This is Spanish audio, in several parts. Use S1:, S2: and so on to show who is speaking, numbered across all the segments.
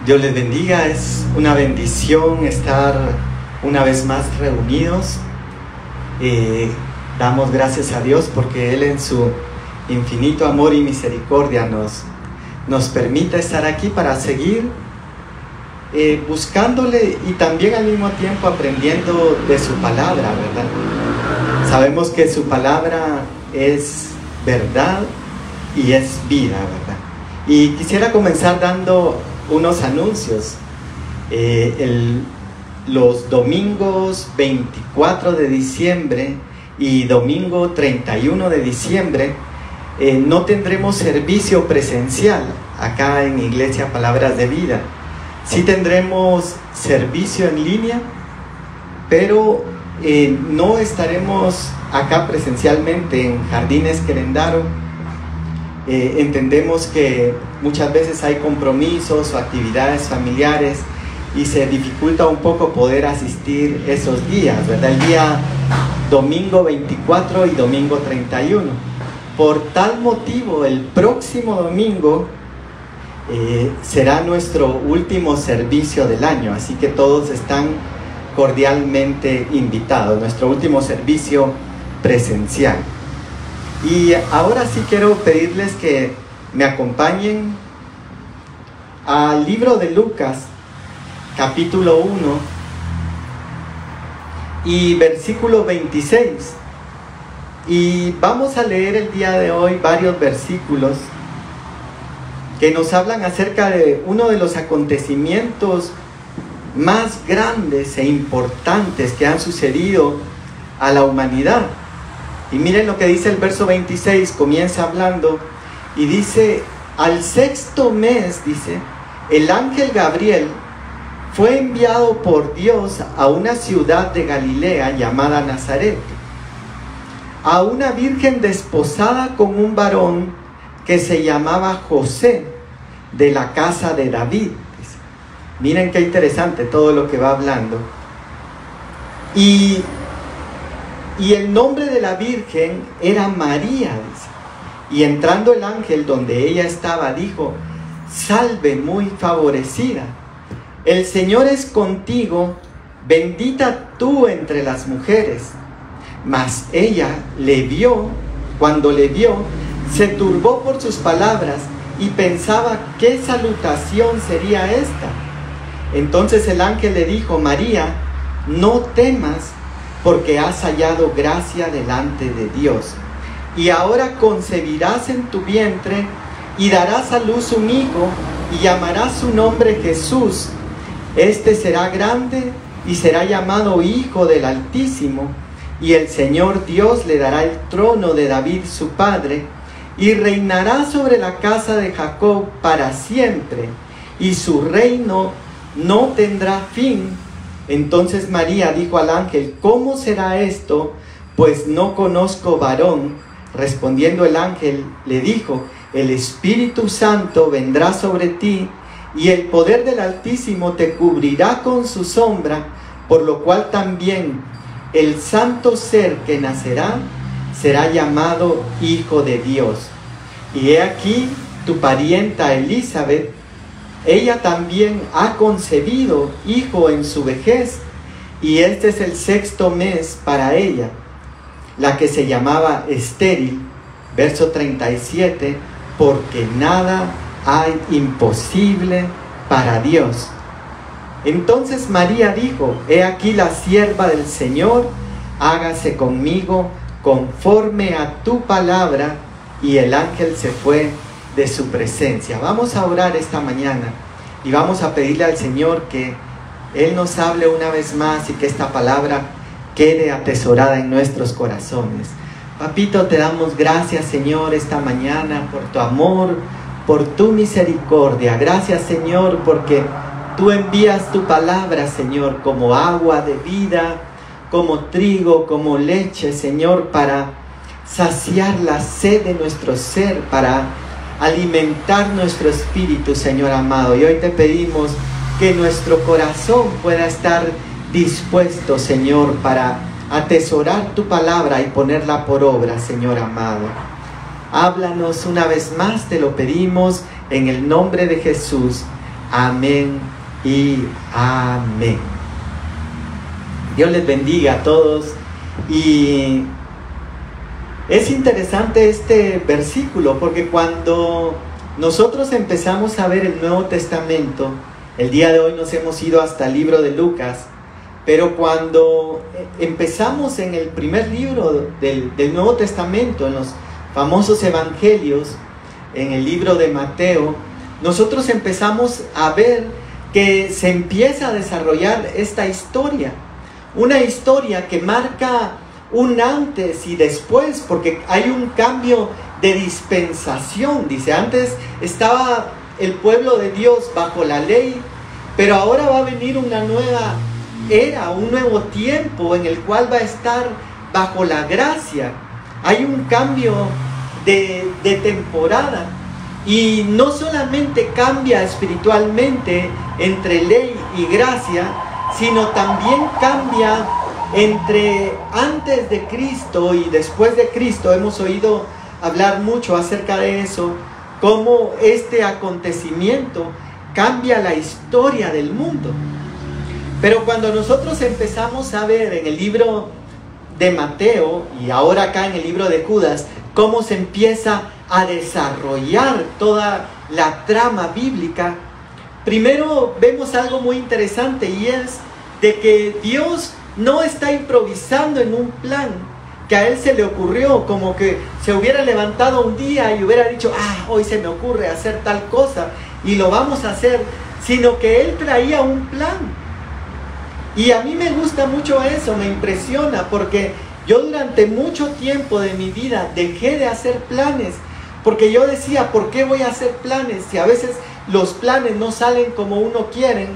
S1: Dios les bendiga, es una bendición estar una vez más reunidos. Damos gracias a Dios porque Él en su infinito amor y misericordia nos permite estar aquí para seguir buscándole y también al mismo tiempo aprendiendo de su palabra, ¿verdad? Sabemos que su palabra es verdad y es vida, ¿verdad? Y quisiera comenzar dando unos anuncios. Los domingos 24 de diciembre y domingo 31 de diciembre no tendremos servicio presencial acá en Iglesia Palabras de Vida. Sí tendremos servicio en línea, pero no estaremos acá presencialmente en Jardines Querendaro. Entendemos que muchas veces hay compromisos o actividades familiares y se dificulta un poco poder asistir esos días, ¿verdad? El día domingo 24 y domingo 31. Por tal motivo, el próximo domingo será nuestro último servicio del año, así que todos están cordialmente invitados, nuestro último servicio presencial. Y ahora sí quiero pedirles que me acompañen al libro de Lucas, capítulo 1 y versículo 26. Y vamos a leer el día de hoy varios versículos que nos hablan acerca de uno de los acontecimientos más grandes e importantes que han sucedido a la humanidad. Y miren lo que dice el verso 26, comienza hablando y dice: al sexto mes, dice, el ángel Gabriel fue enviado por Dios a una ciudad de Galilea llamada Nazaret, a una virgen desposada con un varón que se llamaba José, de la casa de David. Dice. Miren qué interesante todo lo que va hablando. Y el nombre de la virgen era María, dice. Y entrando el ángel donde ella estaba, dijo: salve muy favorecida, el Señor es contigo, bendita tú entre las mujeres. Mas ella cuando le vio, se turbó por sus palabras y pensaba qué salutación sería esta. Entonces el ángel le dijo: María, no temas, porque has hallado gracia delante de Dios. Y ahora concebirás en tu vientre y darás a luz un hijo y llamarás su nombre Jesús. Este será grande y será llamado Hijo del Altísimo, y el Señor Dios le dará el trono de David su padre, y reinará sobre la casa de Jacob para siempre, y su reino no tendrá fin. Entonces María dijo al ángel: ¿cómo será esto? Pues no conozco varón. Respondiendo el ángel le dijo: el Espíritu Santo vendrá sobre ti, y el poder del Altísimo te cubrirá con su sombra, por lo cual también el santo ser que nacerá será llamado Hijo de Dios. Y he aquí tu parienta Elizabeth, ella también ha concebido hijo en su vejez, y este es el sexto mes para ella, la que se llamaba estéril. Verso 37, porque nada hay imposible para Dios. Entonces María dijo: he aquí la sierva del Señor, hágase conmigo conforme a tu palabra. Y el ángel se fue de su presencia. Vamos a orar esta mañana y vamos a pedirle al Señor que Él nos hable una vez más y que esta palabra quede atesorada en nuestros corazones. Papito, te damos gracias, Señor, esta mañana por tu amor, por tu misericordia. Gracias, Señor, porque tú envías tu palabra, Señor, como agua de vida, como trigo, como leche, Señor, para saciar la sed de nuestro ser, para alimentar nuestro espíritu, Señor amado. Y hoy te pedimos que nuestro corazón pueda estar dispuesto, Señor, para atesorar tu palabra y ponerla por obra, Señor amado. Háblanos una vez más, te lo pedimos en el nombre de Jesús. Amén y amén. Dios les bendiga a todos. Y es interesante este versículo porque cuando nosotros empezamos a ver el Nuevo Testamento, el día de hoy nos hemos ido hasta el libro de Lucas, pero cuando empezamos en el primer libro del Nuevo Testamento, en los famosos evangelios, en el libro de Mateo, nosotros empezamos a ver que se empieza a desarrollar esta historia. Una historia que marca un antes y después, porque hay un cambio de dispensación. Dice, antes estaba el pueblo de Dios bajo la ley, pero ahora va a venir una nueva era, un nuevo tiempo en el cual va a estar bajo la gracia. Hay un cambio de temporada, y no solamente cambia espiritualmente entre ley y gracia, sino también cambia entre antes de Cristo y después de Cristo. Hemos oído hablar mucho acerca de eso, cómo este acontecimiento cambia la historia del mundo. Pero cuando nosotros empezamos a ver en el libro de Mateo y ahora acá en el libro de Judas, cómo se empieza a desarrollar toda la trama bíblica, primero vemos algo muy interesante, y es de que Dios no está improvisando en un plan que a Él se le ocurrió, como que se hubiera levantado un día y hubiera dicho, hoy se me ocurre hacer tal cosa y lo vamos a hacer, sino que Él traía un plan. Y a mí me gusta mucho eso, me impresiona, porque yo durante mucho tiempo de mi vida dejé de hacer planes, porque yo decía, ¿por qué voy a hacer planes si a veces los planes no salen como uno quiere?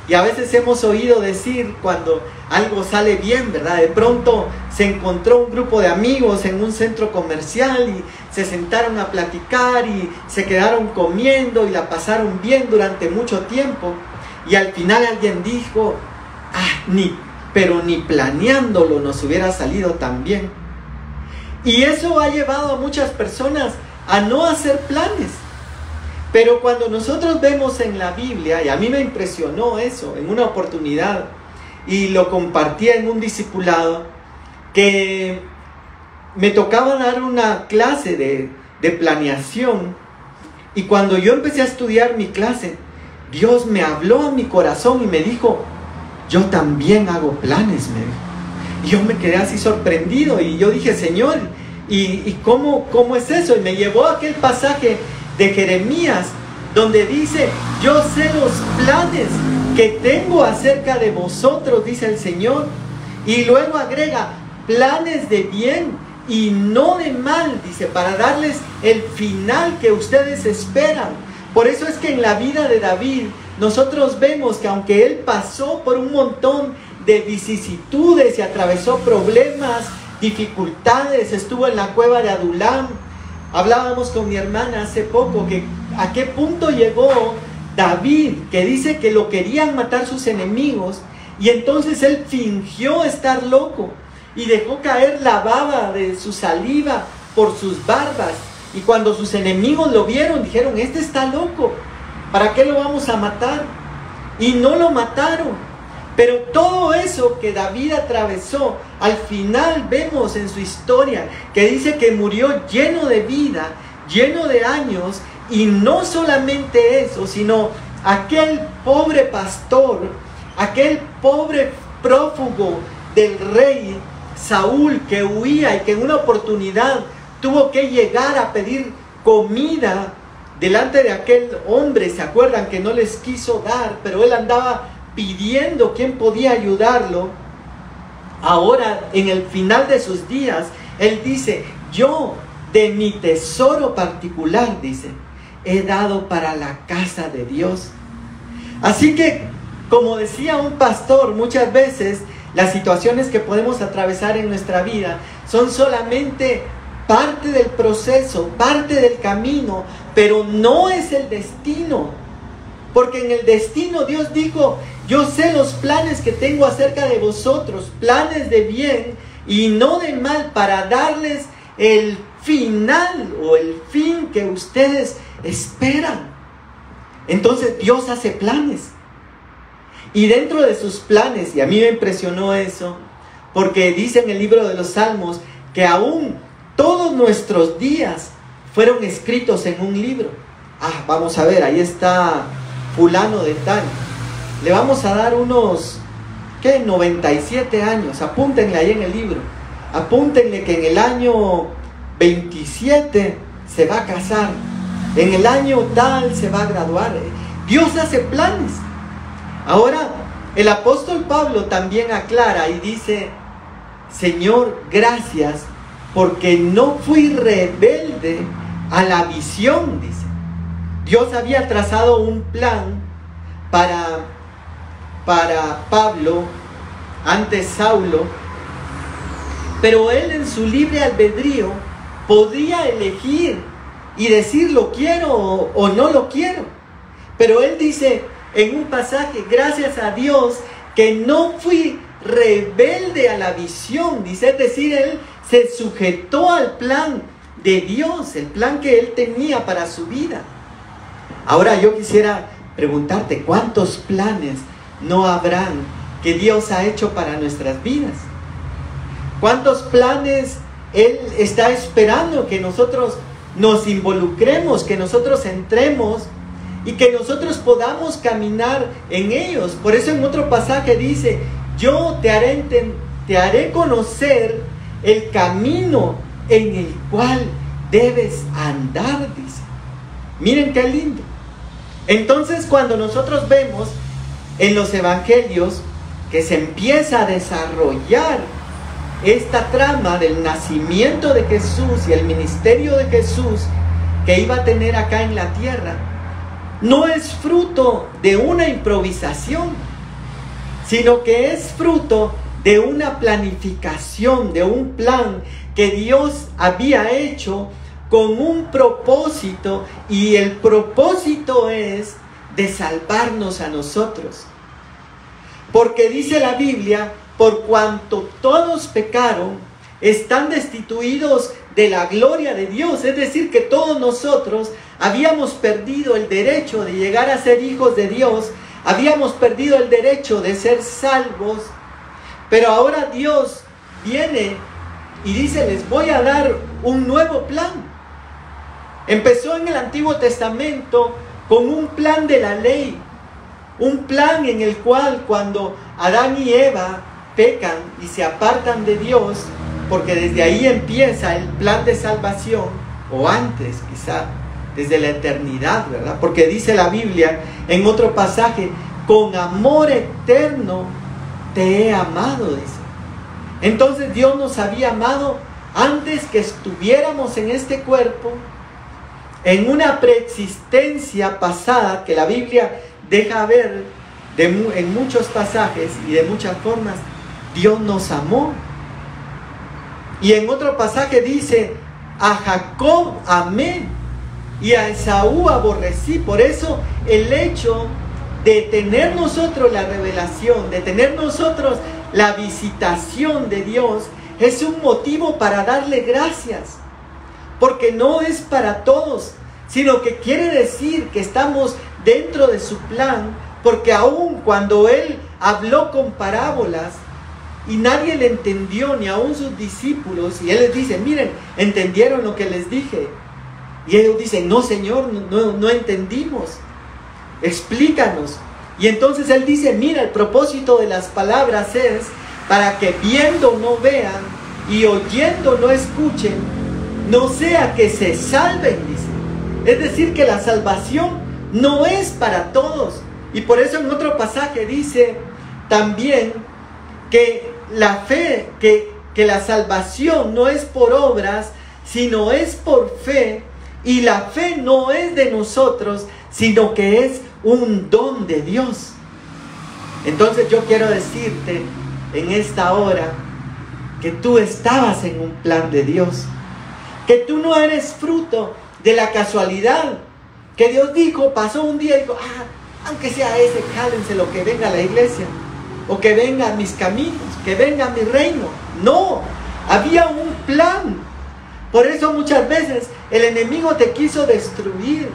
S1: Y a veces hemos oído decir cuando algo sale bien, ¿verdad? De pronto se encontró un grupo de amigos en un centro comercial y se sentaron a platicar y se quedaron comiendo y la pasaron bien durante mucho tiempo. Y al final alguien dijo, pero ni planeándolo nos hubiera salido tan bien. Y eso ha llevado a muchas personas a no hacer planes. Pero cuando nosotros vemos en la Biblia, y a mí me impresionó eso en una oportunidad, y lo compartía en un discipulado, que me tocaba dar una clase de planeación, y cuando yo empecé a estudiar mi clase, Dios me habló a mi corazón y me dijo, yo también hago planes, me dijo. Y yo me quedé así sorprendido, y yo dije, Señor, ¿y cómo es eso? Y me llevó a aquel pasaje de Jeremías, donde dice, yo sé los planes que tengo acerca de vosotros, dice el Señor. Y luego agrega, planes de bien y no de mal, dice, para darles el final que ustedes esperan. Por eso es que en la vida de David, nosotros vemos que aunque él pasó por un montón de vicisitudes y atravesó problemas, dificultades, estuvo en la cueva de Adulam. Hablábamos con mi hermana hace poco que a qué punto llegó David, que dice que lo querían matar sus enemigos, y entonces él fingió estar loco y dejó caer la baba de su saliva por sus barbas, y cuando sus enemigos lo vieron dijeron, este está loco, ¿para qué lo vamos a matar? Y no lo mataron. Pero todo eso que David atravesó, al final vemos en su historia que dice que murió lleno de vida, lleno de años, y no solamente eso, sino aquel pobre pastor, aquel pobre prófugo del rey Saúl que huía y que en una oportunidad tuvo que llegar a pedir comida delante de aquel hombre. ¿Se acuerdan que no les quiso dar? Pero él andaba pidiendo quién podía ayudarlo. Ahora, en el final de sus días, él dice, yo de mi tesoro particular, dice, he dado para la casa de Dios. Así que, como decía un pastor, muchas veces las situaciones que podemos atravesar en nuestra vida son solamente parte del proceso, parte del camino, pero no es el destino. Porque en el destino Dios dijo, yo sé los planes que tengo acerca de vosotros, planes de bien y no de mal, para darles el final o el fin que ustedes esperan. Entonces Dios hace planes. Y dentro de sus planes, y a mí me impresionó eso, porque dice en el libro de los Salmos que aún todos nuestros días fueron escritos en un libro. Vamos a ver, ahí está fulano de tal. Le vamos a dar unos, 97 años. Apúntenle ahí en el libro. Apúntenle que en el año 27 se va a casar. En el año tal se va a graduar. Dios hace planes. Ahora, el apóstol Pablo también aclara y dice: Señor, gracias, porque no fui rebelde a la visión, dice. Dios había trazado un plan para Pablo, antes Saulo, pero él en su libre albedrío podía elegir y decir lo quiero o no lo quiero. Pero él dice en un pasaje: gracias a Dios que no fui rebelde a la visión, dice, es decir, él se sujetó al plan de Dios, el plan que él tenía para su vida. Ahora yo quisiera preguntarte, ¿cuántos planes no habrán que Dios ha hecho para nuestras vidas? ¿Cuántos planes Él está esperando que nosotros nos involucremos, que nosotros entremos y que nosotros podamos caminar en ellos? Por eso en otro pasaje dice: yo te haré conocer el camino en el cual debes andar, dice. Miren qué lindo. Entonces, cuando nosotros vemos en los evangelios que se empieza a desarrollar esta trama del nacimiento de Jesús y el ministerio de Jesús que iba a tener acá en la tierra, no es fruto de una improvisación, sino que es fruto de una planificación, de un plan que Dios había hecho con un propósito, y el propósito es de salvarnos a nosotros. Porque dice la Biblia: por cuanto todos pecaron, están destituidos de la gloria de Dios. Es decir, que todos nosotros habíamos perdido el derecho de llegar a ser hijos de Dios, habíamos perdido el derecho de ser salvos, pero ahora Dios viene y dice: les voy a dar un nuevo plan. Empezó en el Antiguo Testamento con un plan de la ley, un plan en el cual cuando Adán y Eva pecan y se apartan de Dios, porque desde ahí empieza el plan de salvación, o antes quizá, desde la eternidad, ¿verdad? Porque dice la Biblia en otro pasaje: con amor eterno te he amado, dice. Entonces Dios nos había amado antes que estuviéramos en este cuerpo, en una preexistencia pasada que la Biblia deja ver en muchos pasajes y de muchas formas. Dios nos amó. Y en otro pasaje dice: a Jacob amé y a Esaú aborrecí. Por eso el hecho de tener nosotros la revelación, de tener nosotros la visitación de Dios, es un motivo para darle gracias. Porque no es para todos, sino que quiere decir que estamos dentro de su plan. Porque aun cuando Él habló con parábolas y nadie le entendió, ni aun sus discípulos, y Él les dice: miren, ¿entendieron lo que les dije? Y ellos dicen: no, Señor, no entendimos, explícanos. Y entonces Él dice: mira, el propósito de las palabras es para que viendo no vean y oyendo no escuchen, no sea que se salven, dice. Es decir, que la salvación no es para todos. Y por eso en otro pasaje dice también que la fe, que la salvación no es por obras, sino es por fe. Y la fe no es de nosotros, sino que es un don de Dios. Entonces yo quiero decirte en esta hora que tú estabas en un plan de Dios, que tú no eres fruto de la casualidad, que Dios dijo, pasó un día y dijo: aunque sea ese, jálense lo que venga a la iglesia, o que venga a mis caminos, que venga a mi reino. No, había un plan. Por eso muchas veces el enemigo te quiso destruir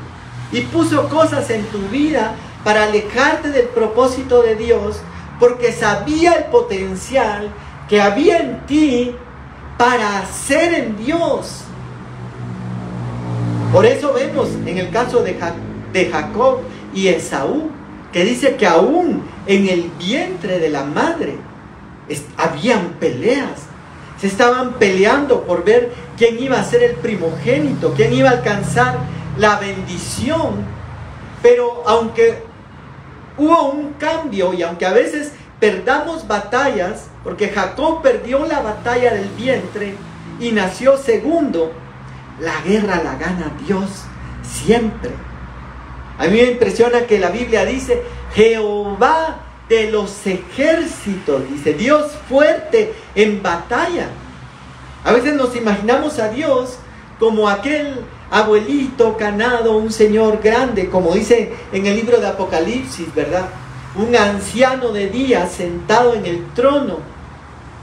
S1: y puso cosas en tu vida para alejarte del propósito de Dios, porque sabía el potencial que había en ti para hacer en Dios. Por eso vemos en el caso de Jacob y Esaú, que dice que aún en el vientre de la madre habían peleas. Se estaban peleando por ver quién iba a ser el primogénito, quién iba a alcanzar la bendición. Pero aunque hubo un cambio y aunque a veces perdamos batallas, porque Jacob perdió la batalla del vientre y nació segundo, la guerra la gana Dios siempre. A mí me impresiona que la Biblia dice Jehová de los ejércitos, dice Dios fuerte en batalla. A veces nos imaginamos a Dios como aquel abuelito canado, un señor grande, como dice en el libro de Apocalipsis, ¿verdad? Un anciano de días sentado en el trono.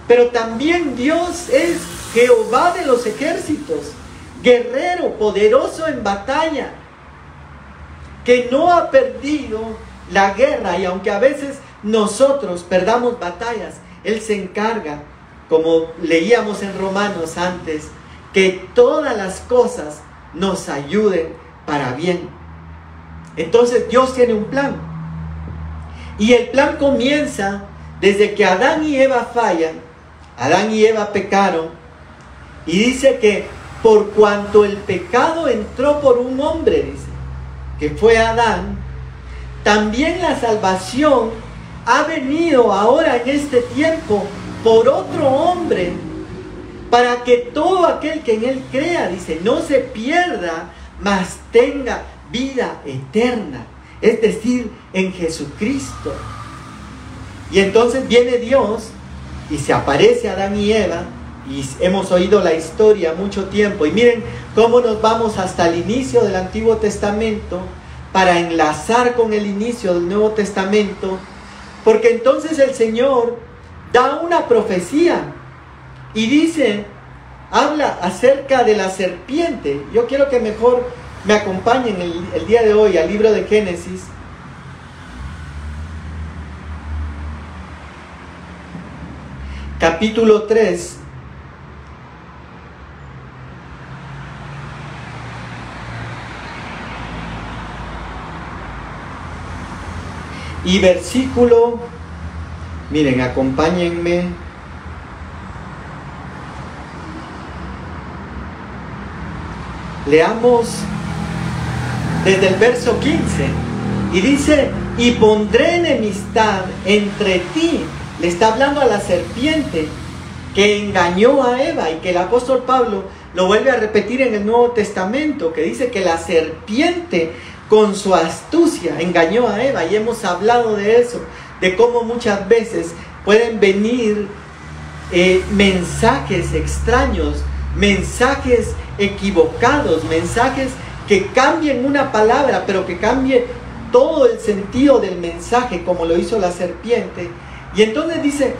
S1: Pero también Dios es Jehová de los ejércitos, guerrero, poderoso en batalla, que no ha perdido la guerra, y aunque a veces nosotros perdamos batallas, Él se encarga, como leíamos en Romanos antes, que todas las cosas nos ayuden para bien. Entonces Dios tiene un plan, y el plan comienza desde que Adán y Eva fallan. Adán y Eva pecaron, y dice que por cuanto el pecado entró por un hombre, dice, que fue Adán, también la salvación ha venido ahora en este tiempo por otro hombre, para que todo aquel que en él crea, dice, no se pierda, mas tenga vida eterna, es decir, en Jesucristo. Y entonces viene Dios y se aparece a Adán y Eva, y hemos oído la historia mucho tiempo, y miren cómo nos vamos hasta el inicio del Antiguo Testamento para enlazar con el inicio del Nuevo Testamento, porque entonces el Señor da una profecía y dice, habla acerca de la serpiente. Yo quiero que mejor me acompañen el día de hoy al libro de Génesis, capítulo 3. Y versículo, miren, acompáñenme. Leamos desde el verso 15. Y dice, y pondré enemistad entre ti. Le está hablando a la serpiente que engañó a Eva, y que el apóstol Pablo lo vuelve a repetir en el Nuevo Testamento, que dice que la serpiente con su astucia engañó a Eva. Y hemos hablado de eso, de cómo muchas veces pueden venir mensajes extraños, mensajes equivocados, mensajes que cambien una palabra, pero que cambie todo el sentido del mensaje, como lo hizo la serpiente. Y entonces dice,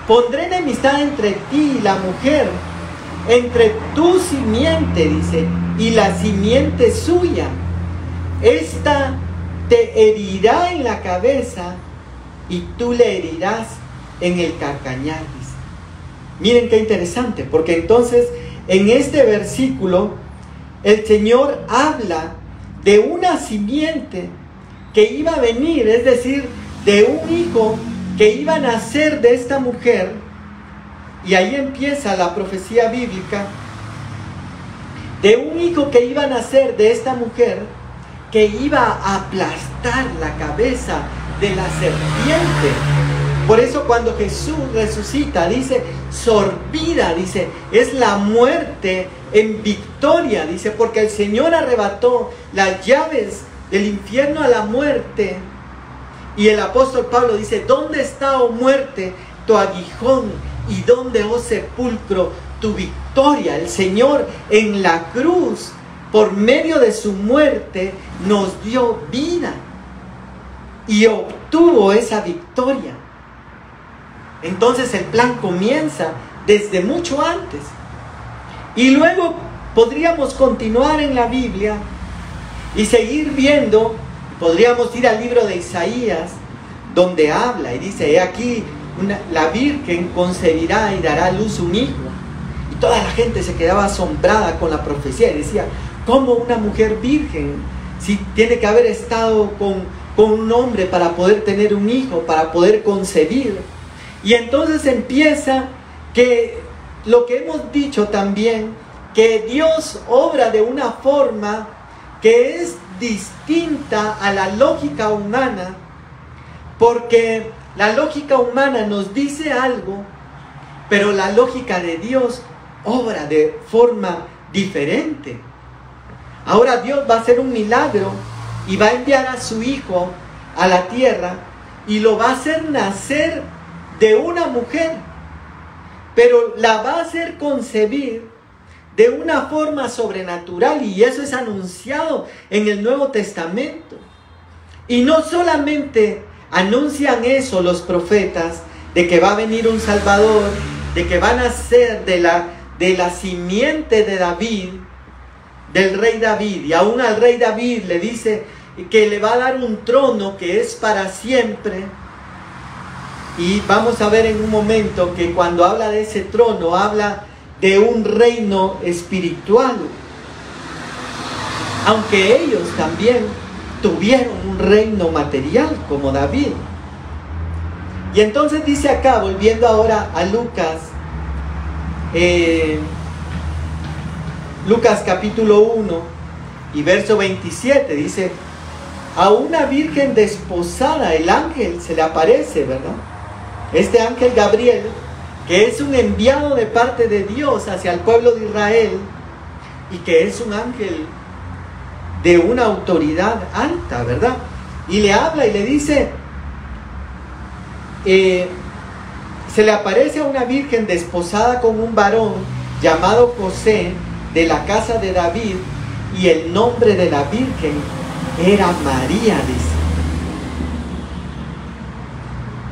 S1: pondré enemistad entre ti y la mujer, entre tu simiente, dice, y la simiente suya. Esta te herirá en la cabeza y tú le herirás en el calcañar, dice. Miren qué interesante, porque entonces en este versículo el Señor habla de una simiente que iba a venir, es decir, de un hijo que iba a nacer de esta mujer. Y ahí empieza la profecía bíblica de un hijo que iba a nacer de esta mujer, que iba a aplastar la cabeza de la serpiente. Por eso cuando Jesús resucita, dice, sorbida, dice, es la muerte en victoria, dice, porque el Señor arrebató las llaves del infierno a la muerte. Y el apóstol Pablo dice, ¿dónde está, oh muerte, tu aguijón? ¿Y dónde, oh sepulcro, tu victoria? El Señor en la cruz, por medio de su muerte, nos dio vida y obtuvo esa victoria. Entonces el plan comienza desde mucho antes. Y luego podríamos continuar en la Biblia Y seguir viendo, podríamos ir al libro de Isaías, donde habla y dice, he aquí, la Virgen concebirá y dará a luz un hijo. Y toda la gente se quedaba asombrada con la profecía y decía, ¿cómo una mujer virgen? Si tiene que haber estado con un hombre para poder tener un hijo, para poder concebir. Y entonces empieza que lo que hemos dicho también, que Dios obra de una forma que es distinta a la lógica humana, porque la lógica humana nos dice algo, pero la lógica de Dios obra de forma diferente. Ahora Dios va a hacer un milagro y va a enviar a su hijo a la tierra y lo va a hacer nacer de una mujer, pero la va a hacer concebir de una forma sobrenatural, y eso es anunciado en el Nuevo Testamento. Y no solamente anuncian eso los profetas, de que va a venir un Salvador, de que van a ser de la simiente de David, del rey David, y aún al rey David le dice que le va a dar un trono que es para siempre. Y vamos a ver en un momento que cuando habla de ese trono, habla de un reino espiritual, aunque ellos también tuvieron un reino material como David. Y entonces dice acá, volviendo ahora a Lucas, Lucas capítulo 1 y verso 27, dice, a una virgen desposada el ángel se le aparece, ¿verdad? Este ángel Gabriel, que es un enviado de parte de Dios hacia el pueblo de Israel, y que es un ángel de una autoridad alta, ¿verdad? Y le habla y le dice, se le aparece a una virgen desposada con un varón llamado José, de la casa de David, y el nombre de la virgen era María, dice.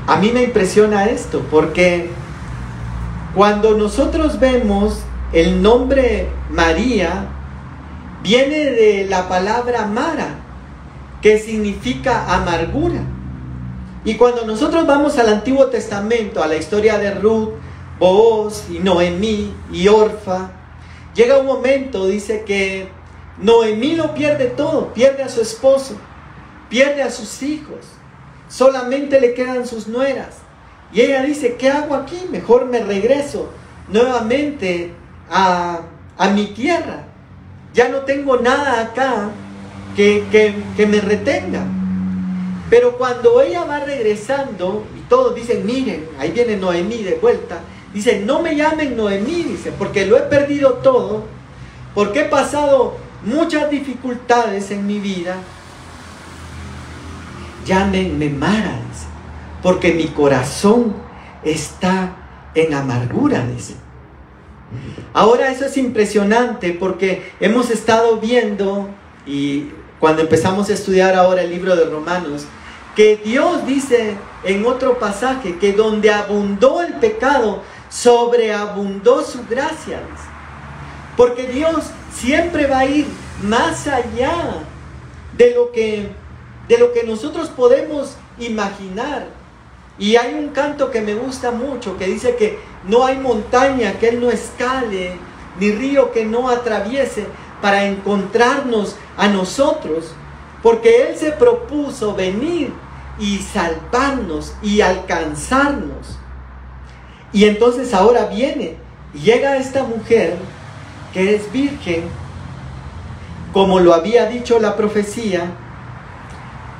S1: A mí me impresiona esto, porque cuando nosotros vemos el nombre María, viene de la palabra Mara, que significa amargura. Y cuando nosotros vamos al Antiguo Testamento, a la historia de Ruth, Booz y Noemí y Orfa, llega un momento, dice que Noemí lo pierde todo, pierde a su esposo, pierde a sus hijos, solamente le quedan sus nueras. Y ella dice, ¿qué hago aquí? Mejor me regreso nuevamente a mi tierra. Ya no tengo nada acá que me retenga. Pero cuando ella va regresando, y todos dicen, miren, ahí viene Noemí de vuelta, dice, no me llamen Noemí, dice, porque lo he perdido todo, porque he pasado muchas dificultades en mi vida. Llámenme Mara, dice, porque mi corazón está en amargura, dice. Ahora eso es impresionante, porque hemos estado viendo, y cuando empezamos a estudiar ahora el libro de Romanos, que Dios dice en otro pasaje que donde abundó el pecado, sobreabundó su gracia, dice. Porque Dios siempre va a ir más allá de lo que nosotros podemos imaginar. Y hay un canto que me gusta mucho, que dice que no hay montaña que Él no escale, ni río que no atraviese para encontrarnos a nosotros, porque Él se propuso venir y salvarnos y alcanzarnos. Y entonces ahora viene y llega esta mujer que es virgen, como lo había dicho la profecía,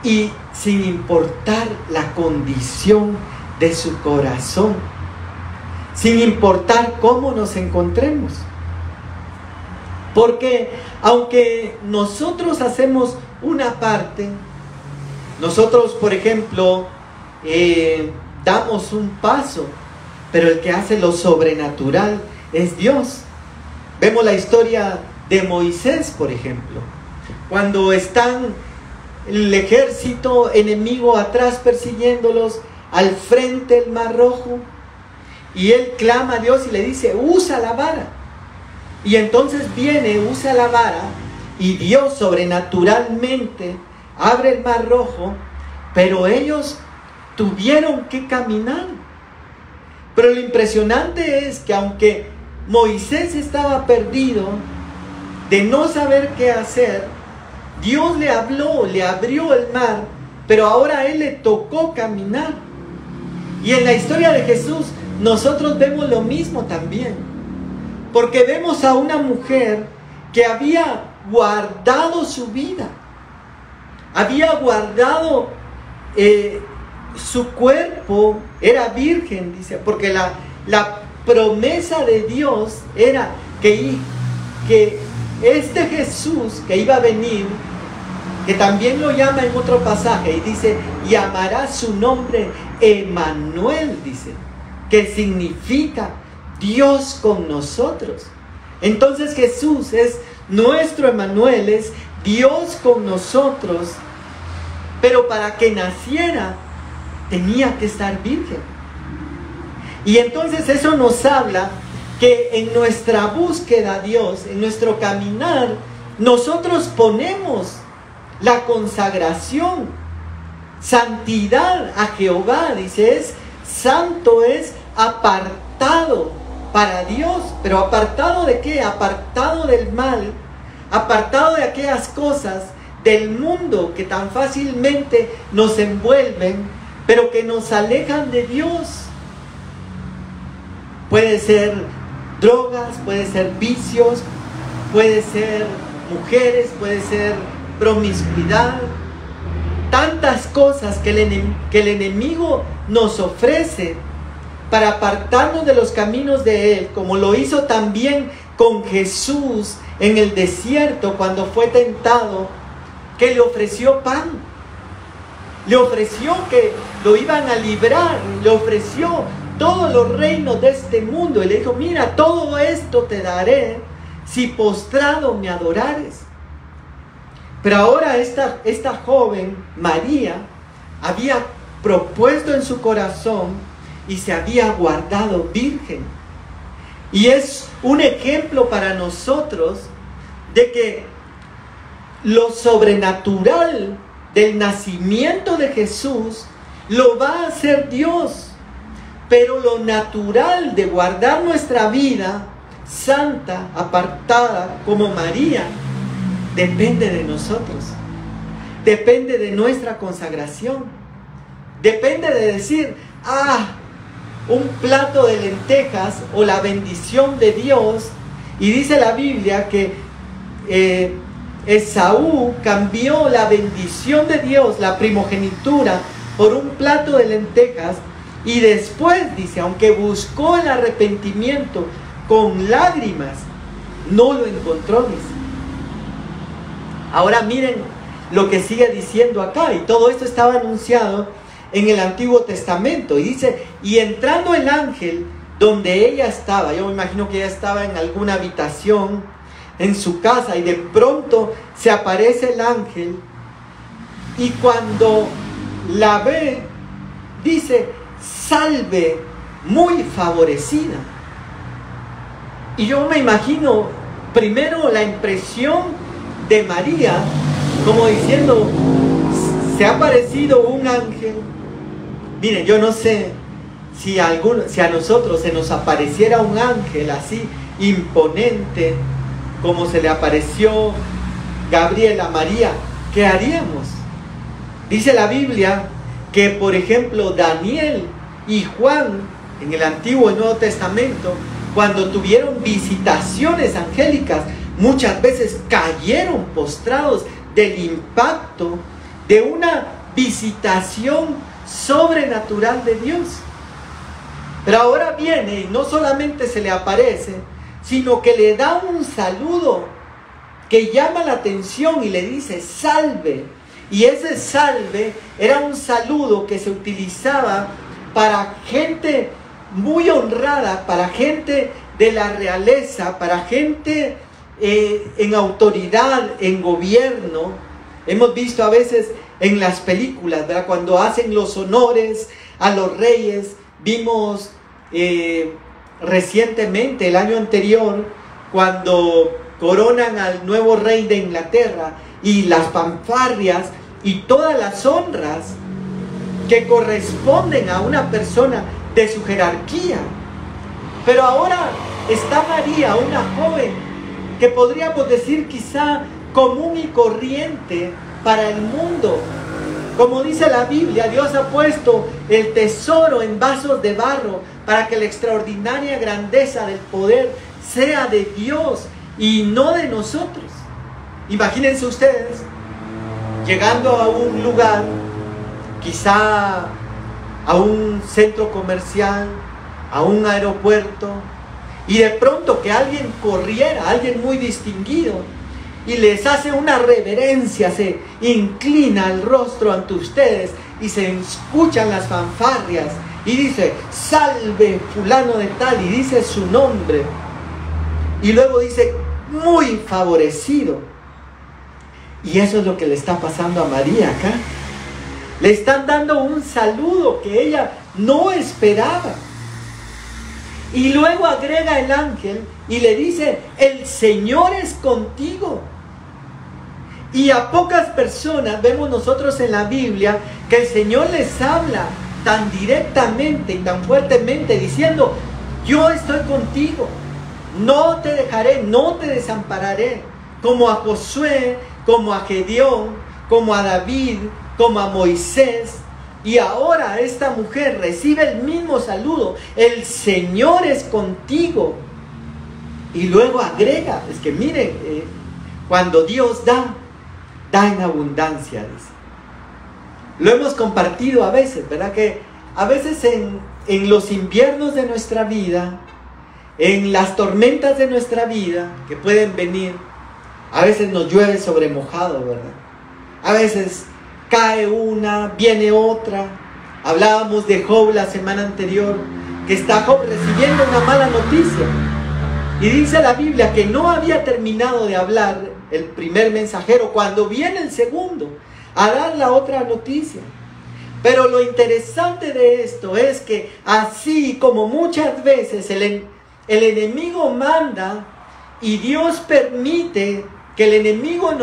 S1: y sin importar la condición de su corazón, sin importar cómo nos encontremos. Porque aunque nosotros hacemos una parte, nosotros, por ejemplo, damos un paso, pero el que hace lo sobrenatural es Dios. Vemos la historia de Moisés, por ejemplo, cuando están el ejército enemigo atrás persiguiéndolos, al frente el Mar Rojo, y él clama a Dios y le dice, usa la vara. Y entonces viene, usa la vara, y Dios sobrenaturalmente abre el Mar Rojo, pero ellos tuvieron que caminar. Pero lo impresionante es que aunque Moisés estaba perdido, de no saber qué hacer, Dios le habló, le abrió el mar, pero ahora a él le tocó caminar. Y en la historia de Jesús nosotros vemos lo mismo también, porque vemos a una mujer que había guardado su vida, había guardado su cuerpo, era virgen, dice, porque la promesa de Dios era que este Jesús que iba a venir, que también lo llama en otro pasaje, y dice, llamará su nombre Emmanuel, dice, que significa Dios con nosotros. Entonces Jesús es nuestro Emmanuel, es Dios con nosotros, pero para que naciera tenía que estar virgen. Y entonces eso nos habla que en nuestra búsqueda a Dios, en nuestro caminar, nosotros ponemos la consagración, santidad a Jehová, dice, es santo, es apartado para Dios. ¿Pero apartado de qué? Apartado del mal, apartado de aquellas cosas del mundo que tan fácilmente nos envuelven, pero que nos alejan de Dios. Puede ser drogas, puede ser vicios, puede ser mujeres, puede ser promiscuidad, tantas cosas que el enemigo nos ofrece para apartarnos de los caminos de Él, como lo hizo también con Jesús en el desierto cuando fue tentado, que le ofreció pan, le ofreció que lo iban a librar, le ofreció todos los reinos de este mundo, y le dijo, mira, todo esto te daré si postrado me adorares. Pero ahora esta joven, María, había propuesto en su corazón y se había guardado virgen. Y es un ejemplo para nosotros de que lo sobrenatural del nacimiento de Jesús lo va a hacer Dios. Pero lo natural de guardar nuestra vida santa, apartada, como María, depende de nosotros. Depende de nuestra consagración. Depende de decir, un plato de lentejas o la bendición de Dios. Y dice la Biblia que Esaú cambió la bendición de Dios, la primogenitura, por un plato de lentejas. Y después dice, aunque buscó el arrepentimiento con lágrimas, no lo encontró, dice. Ahora miren lo que sigue diciendo acá, y todo esto estaba anunciado en el Antiguo Testamento. Y dice, y entrando el ángel donde ella estaba, yo me imagino que ella estaba en alguna habitación en su casa, y de pronto se aparece el ángel, y cuando la ve, dice, salve, muy favorecida. Y yo me imagino primero la impresión de María, como diciendo, se ha aparecido un ángel. Miren, yo no sé si a nosotros se nos apareciera un ángel así imponente como se le apareció Gabriel a María, ¿qué haríamos? Dice la Biblia que, por ejemplo, Daniel y Juan en el Antiguo y Nuevo Testamento, cuando tuvieron visitaciones angélicas, muchas veces cayeron postrados del impacto de una visitación sobrenatural de Dios. Pero ahora viene y no solamente se le aparece, sino que le da un saludo que llama la atención y le dice, salve. Y ese salve era un saludo que se utilizaba para gente muy honrada, para gente de la realeza, para gente en autoridad, en gobierno. Hemos visto a veces en las películas, ¿verdad?, cuando hacen los honores a los reyes. Vimos recientemente, el año anterior, cuando coronan al nuevo rey de Inglaterra, y las fanfarrias y todas las honras que corresponden a una persona de su jerarquía. Pero ahora está María, una joven que podríamos decir quizá común y corriente para el mundo. Como dice la Biblia, Dios ha puesto el tesoro en vasos de barro para que la extraordinaria grandeza del poder sea de Dios y no de nosotros. Imagínense ustedes llegando a un lugar, quizá a un centro comercial, a un aeropuerto, y de pronto que alguien corriera, alguien muy distinguido, y les hace una reverencia, se inclina el rostro ante ustedes y se escuchan las fanfarrias y dice: salve fulano de tal, y dice su nombre, y luego dice: muy favorecido. Y eso es lo que le está pasando a María acá. Le están dando un saludo que ella no esperaba. Y luego agrega el ángel y le dice: el Señor es contigo. Y a pocas personas vemos nosotros en la Biblia que el Señor les habla tan directamente y tan fuertemente diciendo: yo estoy contigo, no te dejaré, no te desampararé. Como a Josué, como a Gedeón, como a David, como a Moisés. Y ahora esta mujer recibe el mismo saludo: el Señor es contigo. Y luego agrega, es que miren, cuando Dios da en abundancia, dice. Lo hemos compartido a veces, ¿verdad? Que a veces en los inviernos de nuestra vida, en las tormentas de nuestra vida que pueden venir, a veces nos llueve sobre mojado, ¿verdad? A veces cae una, viene otra. Hablábamos de Job la semana anterior, que está Job recibiendo una mala noticia. Y dice la Biblia que no había terminado de hablar el primer mensajero cuando viene el segundo a dar la otra noticia. Pero lo interesante de esto es que así como muchas veces el enemigo manda y Dios permite que el enemigo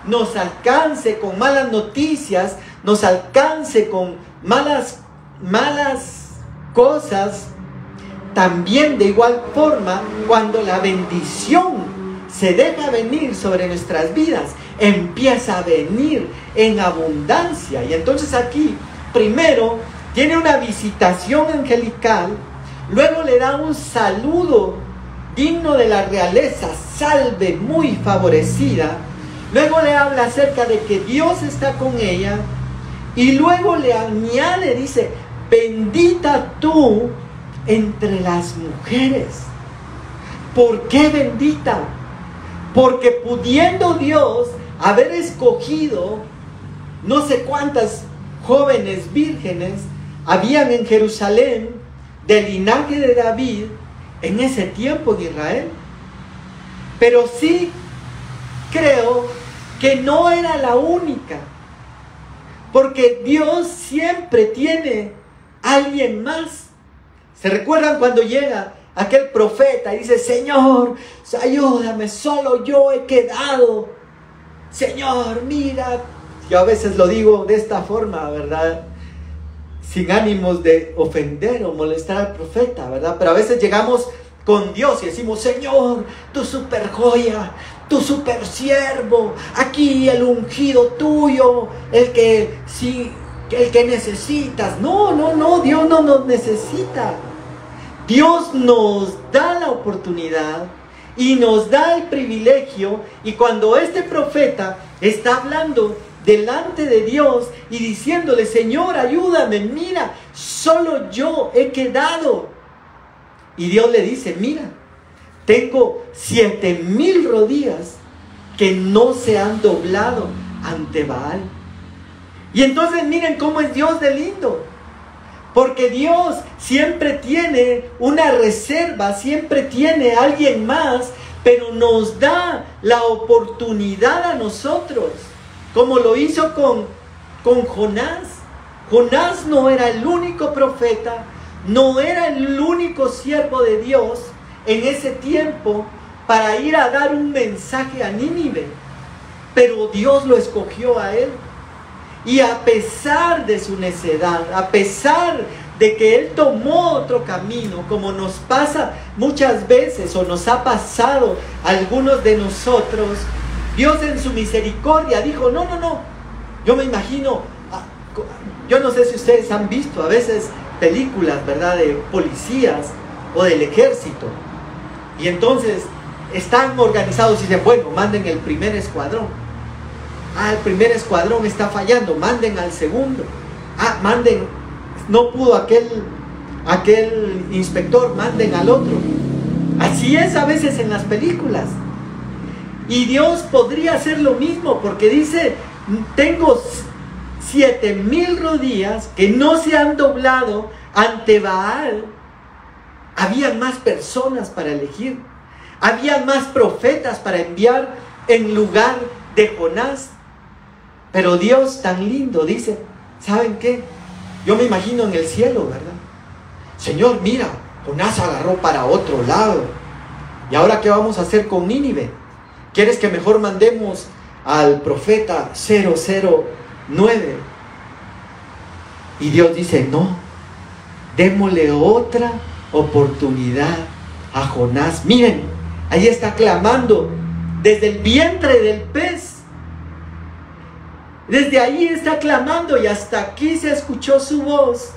S1: nos alcance con malas noticias, nos alcance con malas cosas, también de igual forma, cuando la bendición se deja venir sobre nuestras vidas, empieza a venir en abundancia. Y entonces aquí, primero, tiene una visitación angelical, luego le da un saludo digno de la realeza: salve, muy favorecida. Luego le habla acerca de que Dios está con ella, y luego le añade, dice: bendita tú entre las mujeres. ¿Por qué bendita? Porque pudiendo Dios haber escogido no sé cuántas jóvenes vírgenes habían en Jerusalén del linaje de David en ese tiempo de Israel, pero sí creo que no era la única, porque Dios siempre tiene alguien más. ¿Se recuerdan cuando llega aquel profeta y dice: Señor, ayúdame, solo yo he quedado? Señor, mira. Yo a veces lo digo de esta forma, ¿verdad? Sin ánimos de ofender o molestar al profeta, ¿verdad? Pero a veces llegamos con Dios y decimos: Señor, tu super joya, tu super siervo, aquí el ungido tuyo, el que necesitas. No, Dios no nos necesita. Dios nos da la oportunidad y nos da el privilegio, y cuando este profeta está hablando delante de Dios y diciéndole: Señor, ayúdame, mira, solo yo he quedado. Y Dios le dice: mira, tengo 7,000 rodillas que no se han doblado ante Baal. Y entonces miren cómo es Dios de lindo, porque Dios siempre tiene una reserva, siempre tiene a alguien más, pero nos da la oportunidad a nosotros, como lo hizo con Jonás. Jonás no era el único profeta, no era el único siervo de Dios en ese tiempo, para ir a dar un mensaje a Nínive. Pero Dios lo escogió a él. Y a pesar de su necedad, a pesar de que él tomó otro camino, como nos pasa muchas veces o nos ha pasado a algunos de nosotros, Dios en su misericordia dijo, no. Yo me imagino, yo no sé si ustedes han visto a veces películas, ¿verdad?, de policías o del ejército. Y entonces están organizados y dicen, bueno, manden el primer escuadrón. El primer escuadrón está fallando, manden al segundo. Manden, no pudo aquel inspector, manden al otro. Así es a veces en las películas. Y Dios podría hacer lo mismo, porque dice, tengo 7,000 rodillas que no se han doblado ante Baal. Había más personas para elegir. Había más profetas para enviar en lugar de Jonás. Pero Dios tan lindo dice, ¿saben qué? Yo me imagino en el cielo, ¿verdad? Señor, mira, Jonás agarró para otro lado. ¿Y ahora qué vamos a hacer con Nínive? ¿Quieres que mejor mandemos al profeta 009? Y Dios dice, no, démosle otra oportunidad a Jonás. Miren, ahí está clamando desde el vientre del pez. Desde ahí está clamando y hasta aquí se escuchó su voz.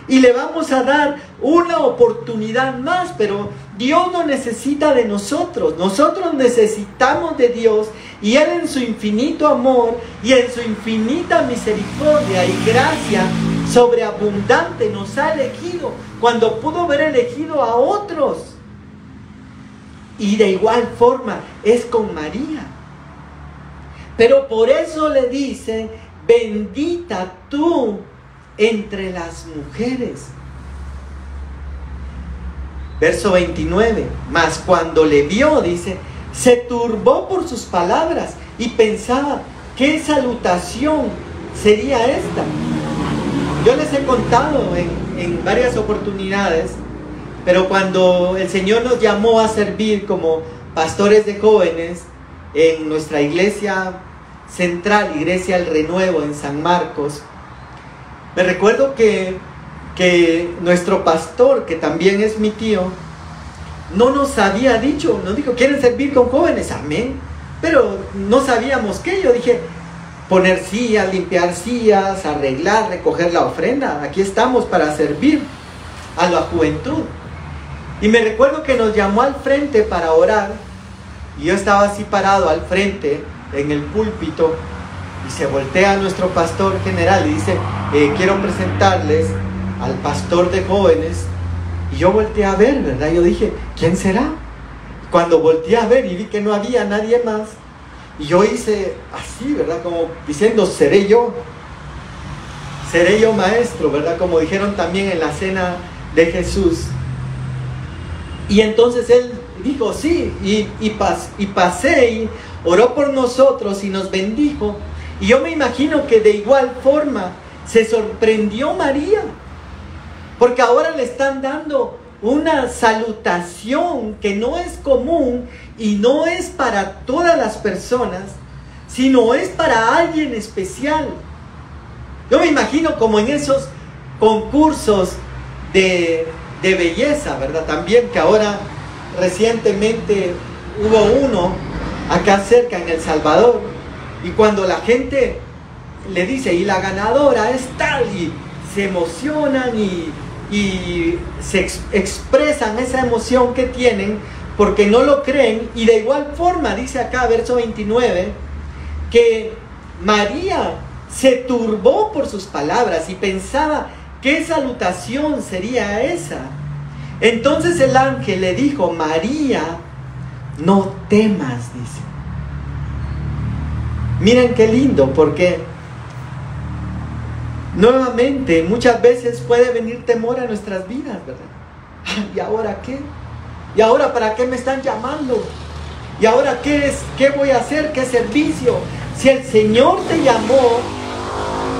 S1: Y le vamos a dar una oportunidad más, pero Dios no necesita de nosotros. Nosotros necesitamos de Dios, y Él en su infinito amor y en su infinita misericordia y gracia sobreabundante nos ha elegido cuando pudo haber elegido a otros. Y de igual forma es con María. Pero por eso le dice, bendita tú entre las mujeres. Verso 29, mas cuando le vio, dice, se turbó por sus palabras y pensaba, ¿qué salutación sería esta? Yo les he contado en varias oportunidades, pero cuando el Señor nos llamó a servir como pastores de jóvenes en nuestra iglesia central, Iglesia El Renuevo en San Marcos, me recuerdo que nuestro pastor, que también es mi tío, no nos había dicho, nos dijo, ¿quieren servir con jóvenes? Amén. Pero no sabíamos qué. Yo dije, poner sillas, limpiar sillas, arreglar, recoger la ofrenda. Aquí estamos para servir a la juventud. Y me recuerdo que nos llamó al frente para orar, y yo estaba así parado al frente en el púlpito, y se voltea a nuestro pastor general y dice, quiero presentarles al pastor de jóvenes. Y yo volteé a ver, ¿verdad? Yo dije, ¿quién será? Cuando volteé a ver y vi que no había nadie más, y yo hice así, ¿verdad? Como diciendo, seré yo maestro, ¿verdad? Como dijeron también en la cena de Jesús. Y entonces él dijo, sí, y pasé y oró por nosotros y nos bendijo. Y yo me imagino que de igual forma se sorprendió María, porque ahora le están dando una salutación que no es común y no es para todas las personas, sino es para alguien especial. Yo me imagino como en esos concursos de belleza, ¿verdad? También que ahora recientemente hubo uno acá cerca en El Salvador, y cuando la gente le dice, y la ganadora es tal, y se emocionan y se expresan esa emoción que tienen porque no lo creen. Y de igual forma dice acá, verso 29, que María se turbó por sus palabras y pensaba, ¿qué salutación sería esa? Entonces el ángel le dijo, María, no temas, dice. Miren qué lindo, porque nuevamente muchas veces puede venir temor a nuestras vidas, ¿verdad? ¿Y ahora qué? ¿Y ahora para qué me están llamando? ¿Y ahora qué es? ¿Qué voy a hacer? ¿Qué servicio? Si el Señor te llamó,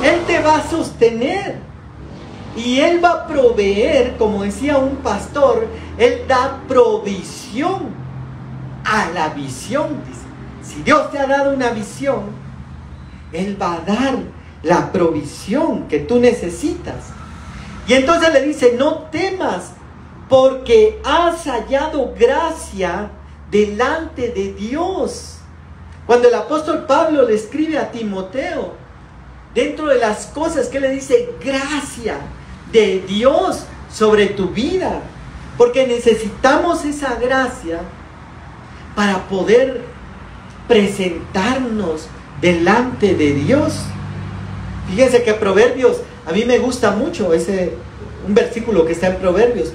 S1: Él te va a sostener y Él va a proveer, como decía un pastor, Él da provisión a la visión, dice. Si Dios te ha dado una visión, Él va a dar la provisión que tú necesitas. Y entonces le dice, no temas, porque has hallado gracia delante de Dios. Cuando el apóstol Pablo le escribe a Timoteo, dentro de las cosas que le dice, gracia de Dios sobre tu vida, porque necesitamos esa gracia para poder presentarnos delante de Dios. Fíjense que Proverbios, a mí me gusta mucho un versículo que está en Proverbios,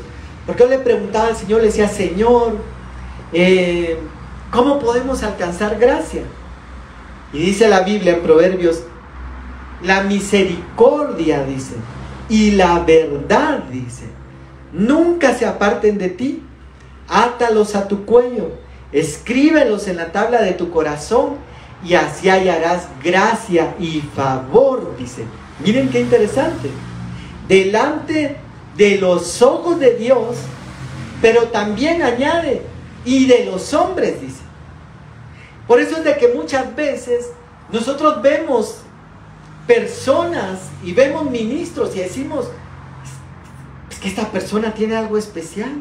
S1: porque yo le preguntaba al Señor, le decía, Señor, ¿cómo podemos alcanzar gracia? Y dice la Biblia en Proverbios, la misericordia, dice, y la verdad, dice, nunca se aparten de ti, átalos a tu cuello, escríbelos en la tabla de tu corazón, y así hallarás gracia y favor, dice. Miren qué interesante. Delante de los ojos de Dios, pero también añade, y de los hombres, dice. Por eso es de que muchas veces nosotros vemos personas y vemos ministros y decimos, es que esta persona tiene algo especial.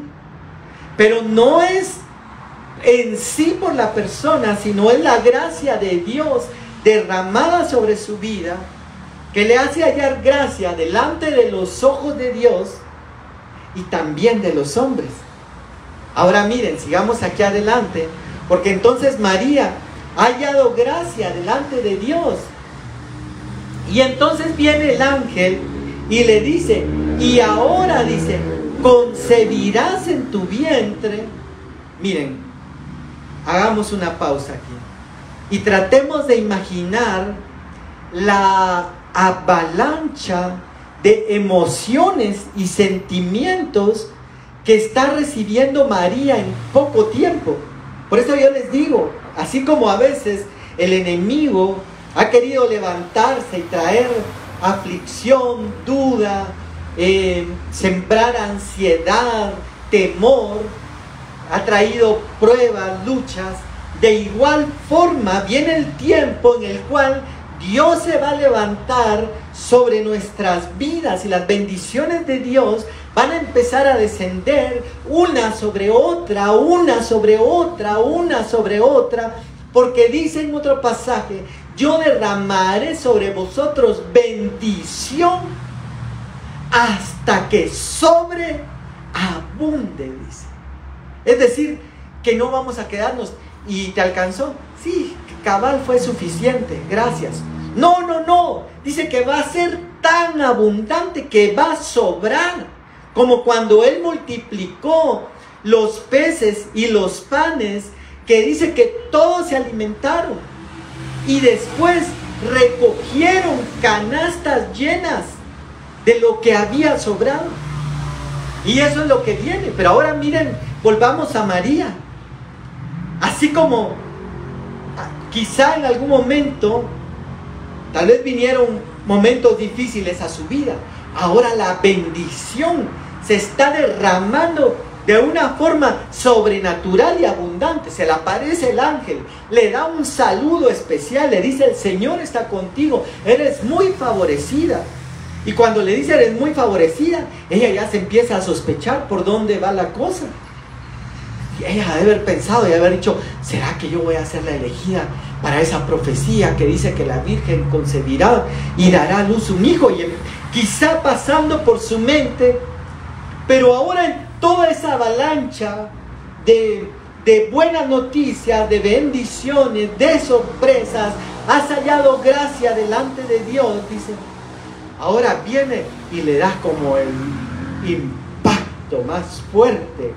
S1: Pero no es en sí por la persona, sino es la gracia de Dios derramada sobre su vida, que le hace hallar gracia delante de los ojos de Dios y también de los hombres. Ahora miren, sigamos aquí adelante, porque entonces María ha hallado gracia delante de Dios. Y entonces viene el ángel y le dice, y ahora, dice, concebirás en tu vientre. Miren, hagamos una pausa aquí y tratemos de imaginar la avalancha de emociones y sentimientos que está recibiendo María en poco tiempo. Por eso yo les digo, así como a veces el enemigo ha querido levantarse y traer aflicción, duda, sembrar ansiedad, temor, ha traído pruebas, luchas, de igual forma viene el tiempo en el cual Dios se va a levantar sobre nuestras vidas y las bendiciones de Dios van a empezar a descender una sobre otra, una sobre otra, una sobre otra, porque dice en otro pasaje, yo derramaré sobre vosotros bendición hasta que sobreabunde, dice. Es decir, que no vamos a quedarnos, ¿y te alcanzó? Sí, cabal, fue suficiente, gracias. No, no, no, dice que va a ser tan abundante que va a sobrar, como cuando Él multiplicó los peces y los panes, que dice que todos se alimentaron y después recogieron canastas llenas de lo que había sobrado. Y eso es lo que viene. Pero ahora miren, volvamos a María. Así como quizá en algún momento, tal vez vinieron momentos difíciles a su vida, ahora la bendición se está derramando de una forma sobrenatural y abundante. Se le aparece el ángel, le da un saludo especial, le dice, el Señor está contigo, eres muy favorecida. Y cuando le dice eres muy favorecida, ella ya se empieza a sospechar por dónde va la cosa. Y ella debe haber pensado y haber dicho, ¿será que yo voy a ser la elegida para esa profecía que dice que la Virgen concebirá y dará a luz un hijo? Y quizá pasando por su mente, pero ahora en toda esa avalancha de buenas noticias, de bendiciones, de sorpresas, has hallado gracia delante de Dios, dice. Ahora viene y le da como el impacto más fuerte.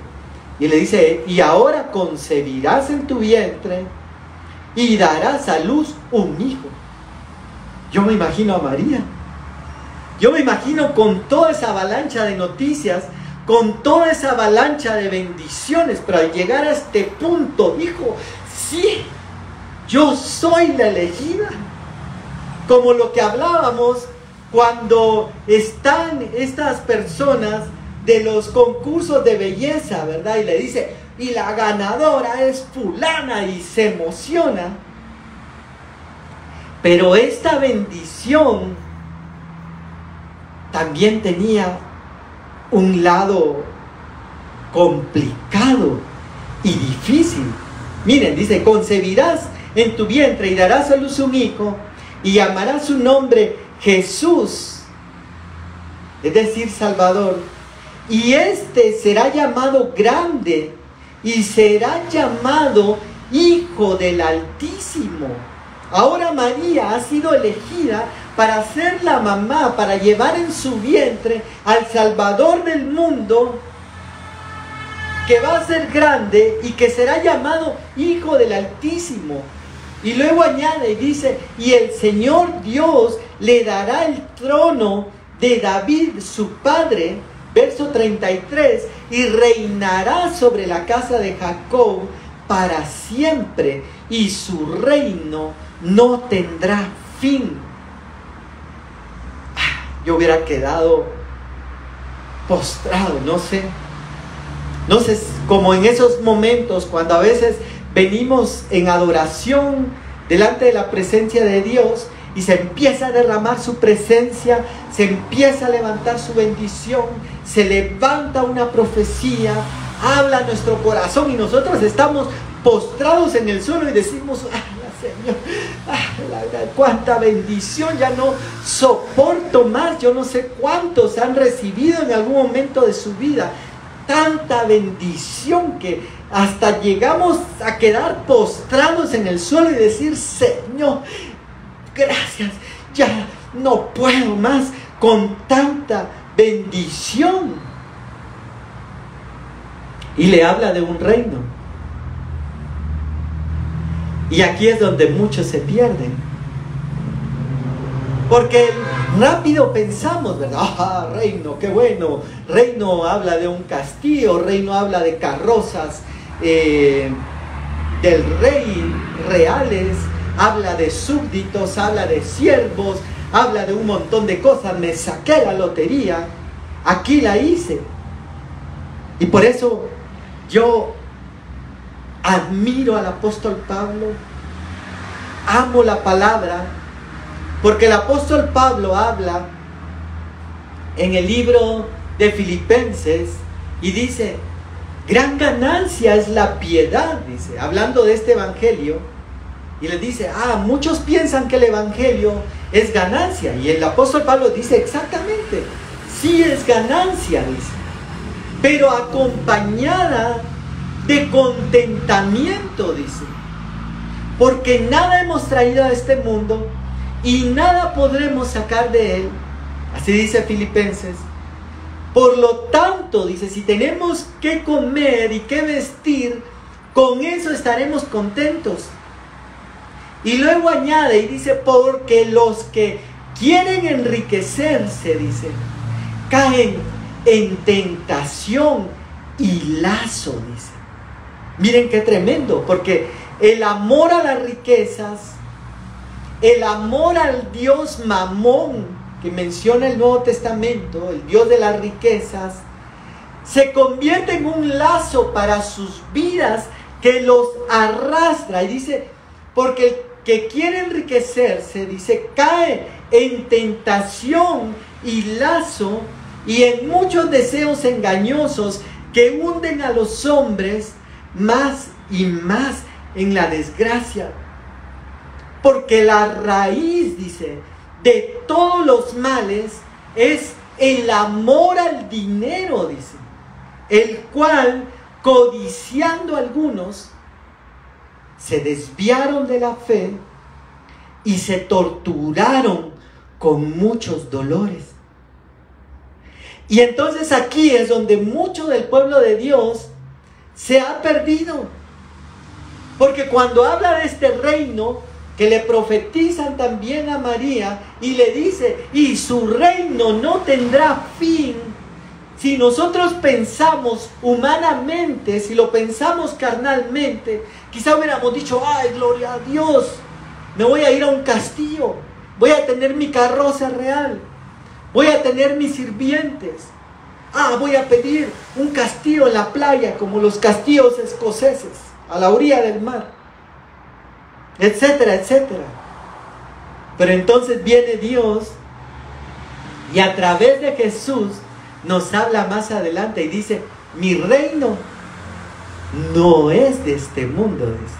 S1: Y le dice, y ahora concebirás en tu vientre y darás a luz un hijo. Yo me imagino a María. Yo me imagino con toda esa avalancha de noticias, con toda esa avalancha de bendiciones, pero al llegar a este punto dijo, sí, yo soy la elegida. Como lo que hablábamos cuando están estas personas de los concursos de belleza, ¿verdad? Y le dice, y la ganadora es fulana y se emociona. Pero esta bendición también tenía un lado complicado y difícil. Miren, dice, concebirás en tu vientre y darás a luz un hijo y llamarás su nombre Jesús, es decir, Salvador. Y este será llamado grande y será llamado Hijo del Altísimo. Ahora María ha sido elegida para ser la mamá, para llevar en su vientre al Salvador del mundo, que va a ser grande y que será llamado Hijo del Altísimo. Y luego añade y dice, y el Señor Dios le dará el trono de David su padre, verso 33, y reinará sobre la casa de Jacob para siempre, y su reino no tendrá fin. Yo hubiera quedado postrado, no sé, como en esos momentos cuando a veces venimos en adoración delante de la presencia de Dios y se empieza a derramar su presencia, se empieza a levantar su bendición, se levanta una profecía, habla nuestro corazón y nosotros estamos postrados en el suelo y decimos, Señor, cuánta bendición, ya no soporto más. Yo no sé cuántos han recibido en algún momento de su vida tanta bendición que hasta llegamos a quedar postrados en el suelo y decir, Señor, gracias, ya no puedo más con tanta bendición. Y le habla de un reino. Y aquí es donde muchos se pierden. Porque rápido pensamos, ¿verdad? Reino, qué bueno. Reino habla de un castillo, reino habla de carrozas del rey reales, habla de súbditos, habla de siervos, habla de un montón de cosas. Me saqué la lotería, aquí la hice. Y por eso yo admiro al apóstol Pablo, amo la palabra, porque el apóstol Pablo habla en el libro de Filipenses y dice, gran ganancia es la piedad, dice, hablando de este evangelio, y le dice, muchos piensan que el evangelio es ganancia, y el apóstol Pablo dice, exactamente, sí es ganancia, dice, pero acompañada de contentamiento, dice, porque nada hemos traído a este mundo y nada podremos sacar de él, así dice Filipenses. Por lo tanto, dice, si tenemos que comer y que vestir, con eso estaremos contentos. Y luego añade y dice, porque los que quieren enriquecerse, dice, caen en tentación y lazo, dice. Miren qué tremendo, porque el amor a las riquezas, el amor al Dios Mamón, que menciona el Nuevo Testamento, el Dios de las riquezas, se convierte en un lazo para sus vidas que los arrastra. Y dice, porque el que quiere enriquecerse, dice, cae en tentación y lazo y en muchos deseos engañosos que hunden a los hombres más y más en la desgracia. Porque la raíz, dice, de todos los males es el amor al dinero, dice, el cual, codiciando algunos, se desviaron de la fe y se torturaron con muchos dolores. Y entonces aquí es donde mucho del pueblo de Dios se ha perdido. Porque cuando habla de este reino, que le profetizan también a María, y le dice, y su reino no tendrá fin. Si nosotros pensamos humanamente, si lo pensamos carnalmente, quizá hubiéramos dicho, ay, gloria a Dios, me voy a ir a un castillo, voy a tener mi carroza real, voy a tener mis sirvientes, voy a pedir un castillo en la playa, como los castillos escoceses, a la orilla del mar, etcétera, etcétera. Pero entonces viene Dios y a través de Jesús nos habla más adelante y dice: mi reino no es de este mundo, dice.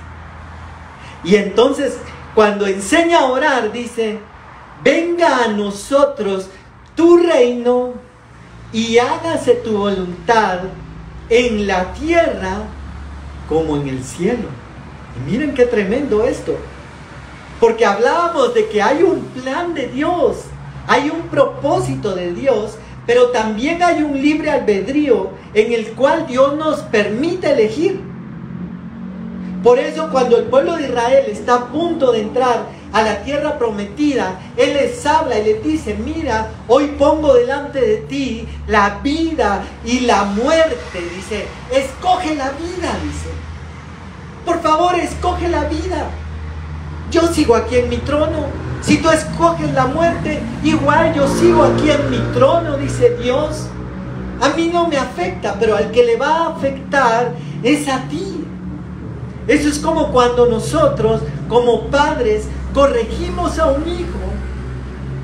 S1: Y entonces cuando enseña a orar dice: venga a nosotros tu reino y hágase tu voluntad en la tierra como en el cielo. Y miren qué tremendo esto, porque hablábamos de que hay un plan de Dios, hay un propósito de Dios, pero también hay un libre albedrío en el cual Dios nos permite elegir. Por eso cuando el pueblo de Israel está a punto de entrar a la tierra prometida, Él les habla y les dice: mira, hoy pongo delante de ti la vida y la muerte. Dice: escoge la vida, dice. Por favor, escoge la vida. Yo sigo aquí en mi trono. Si tú escoges la muerte, igual yo sigo aquí en mi trono, dice Dios. A mí no me afecta, pero al que le va a afectar es a ti. Eso es como cuando nosotros, como padres, corregimos a un hijo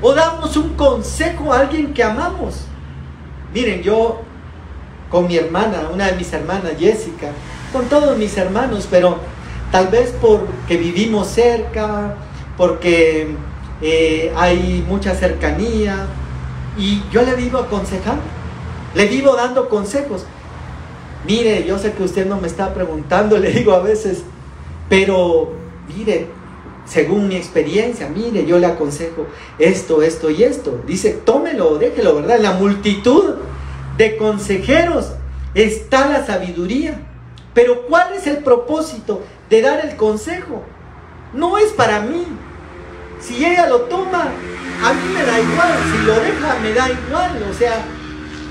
S1: o damos un consejo a alguien que amamos. Miren, yo con mi hermana, una de mis hermanas, Jessica, con todos mis hermanos, pero tal vez porque vivimos cerca, porque hay mucha cercanía, y yo le vivo aconsejando, le vivo dando consejos. Mire, yo sé que usted no me está preguntando, le digo a veces, pero mire, según mi experiencia, mire, yo le aconsejo esto, esto y esto. Dice: tómelo, déjelo, ¿verdad? En la multitud de consejeros está la sabiduría. Pero ¿cuál es el propósito de dar el consejo? No es para mí. Si ella lo toma, a mí me da igual. Si lo deja, me da igual. O sea,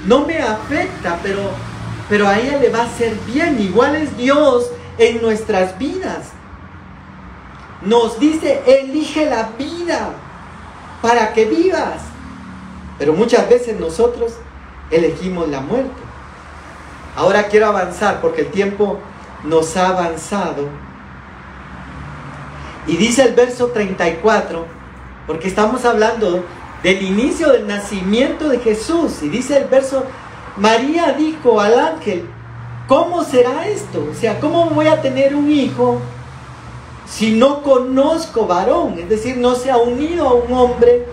S1: no me afecta, pero a ella le va a hacer bien. Igual es Dios en nuestras vidas. Nos dice: elige la vida para que vivas. Pero muchas veces nosotros elegimos la muerte. Ahora quiero avanzar porque el tiempo nos ha avanzado. Y dice el verso 34, porque estamos hablando del inicio del nacimiento de Jesús. Y dice el verso: María dijo al ángel: ¿cómo será esto? O sea, ¿cómo voy a tener un hijo si no conozco varón? Es decir, no se ha unido a un hombre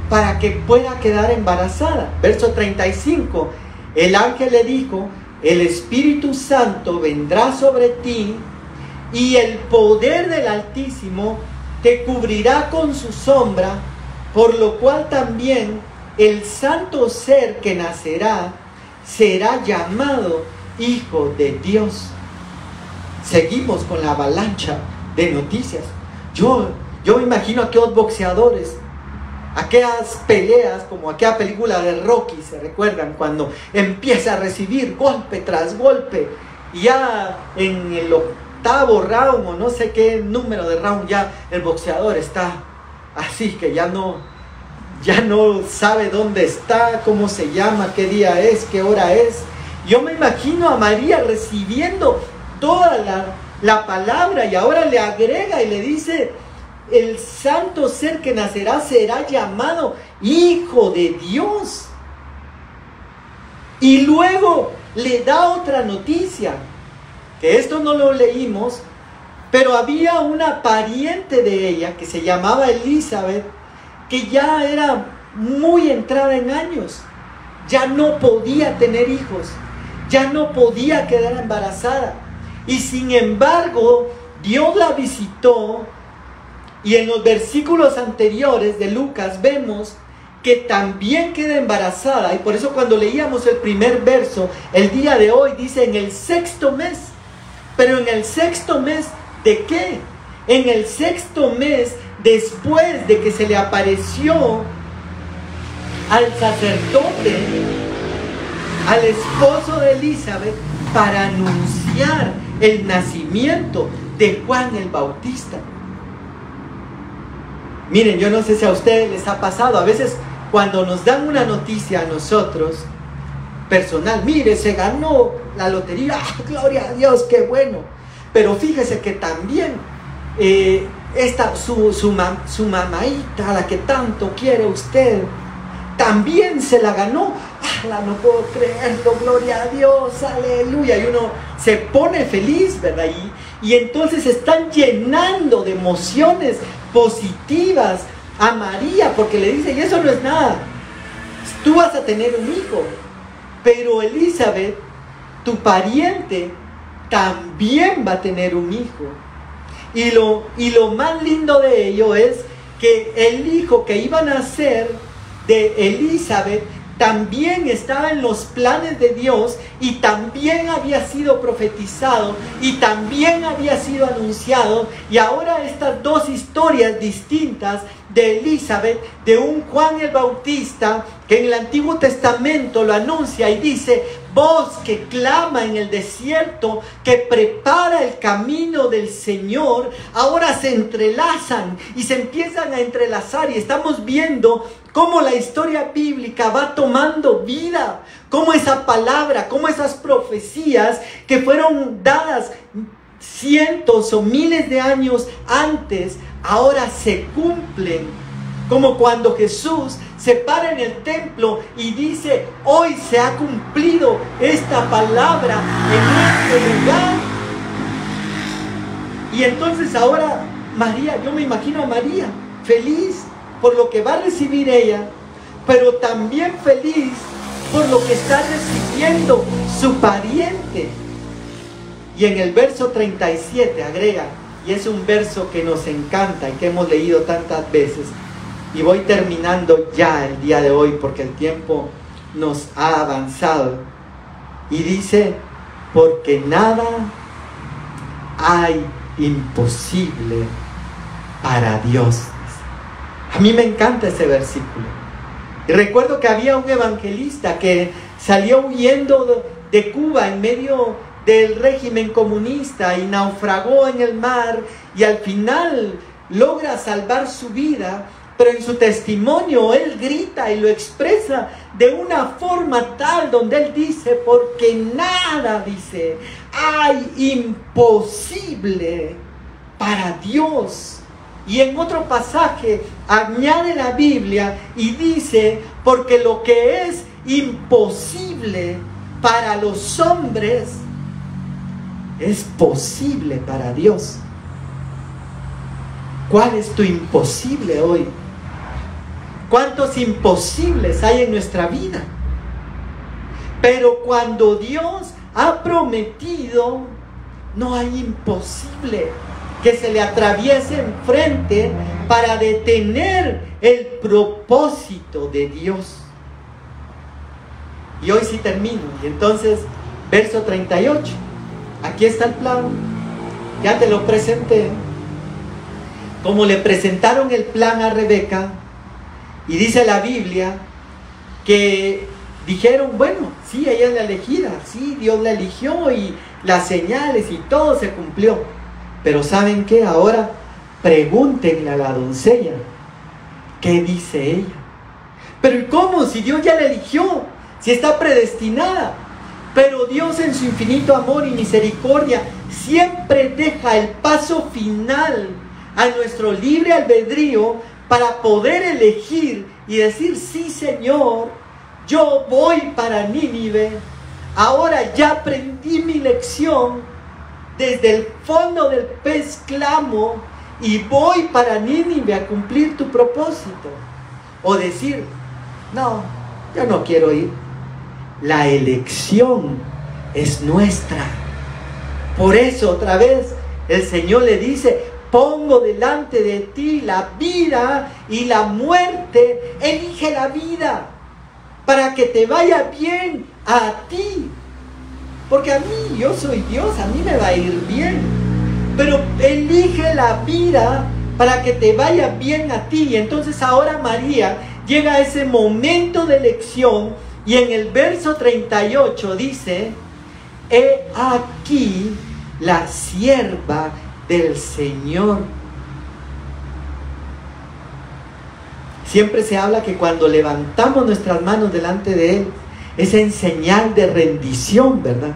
S1: para que pueda quedar embarazada. Verso 35. El ángel le dijo: el Espíritu Santo vendrá sobre ti y el poder del Altísimo te cubrirá con su sombra, por lo cual también el santo ser que nacerá será llamado Hijo de Dios. Seguimos con la avalancha de noticias. Yo me imagino a aquellos boxeadores, aquellas peleas como aquella película de Rocky, ¿se recuerdan? Cuando empieza a recibir golpe tras golpe y ya en el octavo round o no sé qué número de round ya el boxeador está así que ya no sabe dónde está, cómo se llama, qué día es, qué hora es. Yo me imagino a María recibiendo toda la palabra y ahora le agrega y le dice: el santo ser que nacerá será llamado Hijo de Dios. Y luego le da otra noticia, que esto no lo leímos, pero había una pariente de ella que se llamaba Elizabeth, que ya era muy entrada en años, ya no podía tener hijos, ya no podía quedar embarazada. Y sin embargo, Dios la visitó. Y en los versículos anteriores de Lucas vemos que también queda embarazada. Y por eso cuando leíamos el primer verso, el día de hoy dice: en el 6º mes. Pero en el 6º mes, ¿de qué? En el 6º mes, después de que se le apareció al sacerdote, al esposo de Elizabeth, para anunciar el nacimiento de Juan el Bautista. Miren, yo no sé si a ustedes les ha pasado, a veces cuando nos dan una noticia a nosotros, personal. Mire, se ganó la lotería, ¡ah, gloria a Dios, qué bueno! Pero fíjese que también su mamaita, la que tanto quiere usted, también se la ganó. ¡Ah, no puedo creerlo! ¡Gloria a Dios! ¡Aleluya! Y uno se pone feliz, ¿verdad? Y entonces están llenando de emociones positivas a María, porque le dice, y eso no es nada, tú vas a tener un hijo, pero Elizabeth, tu pariente, también va a tener un hijo. Y lo más lindo de ello es que el hijo que iba a nacer de Elizabeth también estaba en los planes de Dios, y también había sido profetizado, y también había sido anunciado. Y ahora estas dos historias distintas de Elizabeth, de un Juan el Bautista que en el Antiguo Testamento lo anuncia y dice: voz que clama en el desierto, que prepara el camino del Señor, ahora se entrelazan y se empiezan a entrelazar, y estamos viendo cómo la historia bíblica va tomando vida, cómo esa palabra, cómo esas profecías que fueron dadas cientos o miles de años antes, ahora se cumplen. Como cuando Jesús se para en el templo y dice: hoy se ha cumplido esta palabra en este lugar. Y entonces ahora María, yo me imagino a María feliz por lo que va a recibir ella, pero también feliz por lo que está recibiendo su pariente. Y en el verso 37 agrega, y es un verso que nos encanta y que hemos leído tantas veces, y voy terminando ya el día de hoy porque el tiempo nos ha avanzado, y dice: porque nada hay imposible para Dios. A mí me encanta ese versículo. Y recuerdo que había un evangelista que salió huyendo de Cuba en medio del régimen comunista y naufragó en el mar, y al final logra salvar su vida, pero en su testimonio él grita y lo expresa de una forma tal donde él dice: porque nada, dice, hay imposible para Dios. Y en otro pasaje añade la Biblia y dice: porque lo que es imposible para los hombres es posible para Dios. ¿Cuál es tu imposible hoy? ¿Cuántos imposibles hay en nuestra vida? Pero cuando Dios ha prometido, no hay imposible que se le atraviese enfrente para detener el propósito de Dios. Y hoy sí termino. Y entonces, verso 38. Aquí está el plan. Ya te lo presenté. Como le presentaron el plan a Rebeca, y dice la Biblia que dijeron: bueno, sí, ella es la elegida, sí, Dios la eligió y las señales y todo se cumplió. Pero ¿saben qué? Ahora pregúntenle a la doncella, ¿qué dice ella? Pero ¿y cómo? Si Dios ya la eligió, si está predestinada. Pero Dios, en su infinito amor y misericordia, siempre deja el paso final a nuestro libre albedrío para poder elegir y decir: sí, Señor, yo voy para Nínive. Ahora ya aprendí mi lección. Desde el fondo del pez clamo y voy para Nínive a cumplir tu propósito. O decir: no, yo no quiero ir. La elección es nuestra. Por eso otra vez el Señor le dice: pongo delante de ti la vida y la muerte. Elige la vida para que te vaya bien a ti. Porque a mí, yo soy Dios, a mí me va a ir bien. Pero elige la vida para que te vaya bien a ti. Y entonces ahora María llega a ese momento de elección, y en el verso 38 dice: he aquí la sierva del Señor. Siempre se habla que cuando levantamos nuestras manos delante de Él, es en señal de rendición, ¿verdad?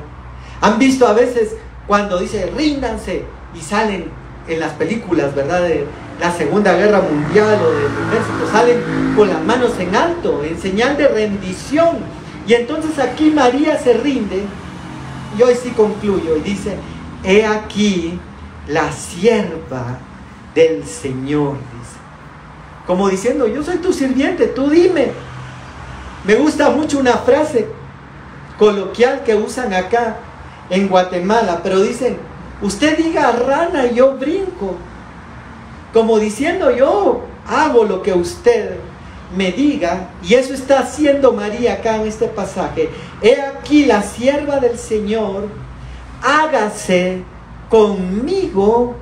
S1: Han visto a veces cuando dice ríndanse y salen en las películas, ¿verdad? De la Segunda Guerra Mundial o del ejército, salen con las manos en alto, en señal de rendición. Y entonces aquí María se rinde, y hoy sí concluyo, y dice: he aquí la sierva del Señor, dice. Como diciendo, yo soy tu sirviente, tú dime. Me gusta mucho una frase coloquial que usan acá en Guatemala, pero dicen: usted diga rana y yo brinco. Como diciendo, yo hago lo que usted me diga. Y eso está haciendo María acá en este pasaje. He aquí la sierva del Señor, hágase conmigo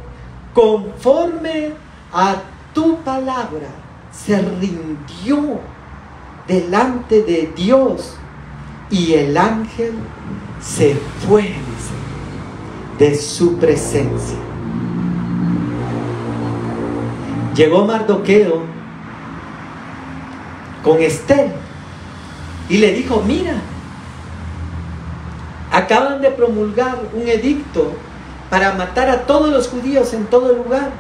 S1: conforme a tu palabra. Se rindió delante de Dios y el ángel se fue, dice, de su presencia. Llegó Mardoqueo con Esther y le dijo: mira, acaban de promulgar un edicto para matar a todos los judíos en todo lugar,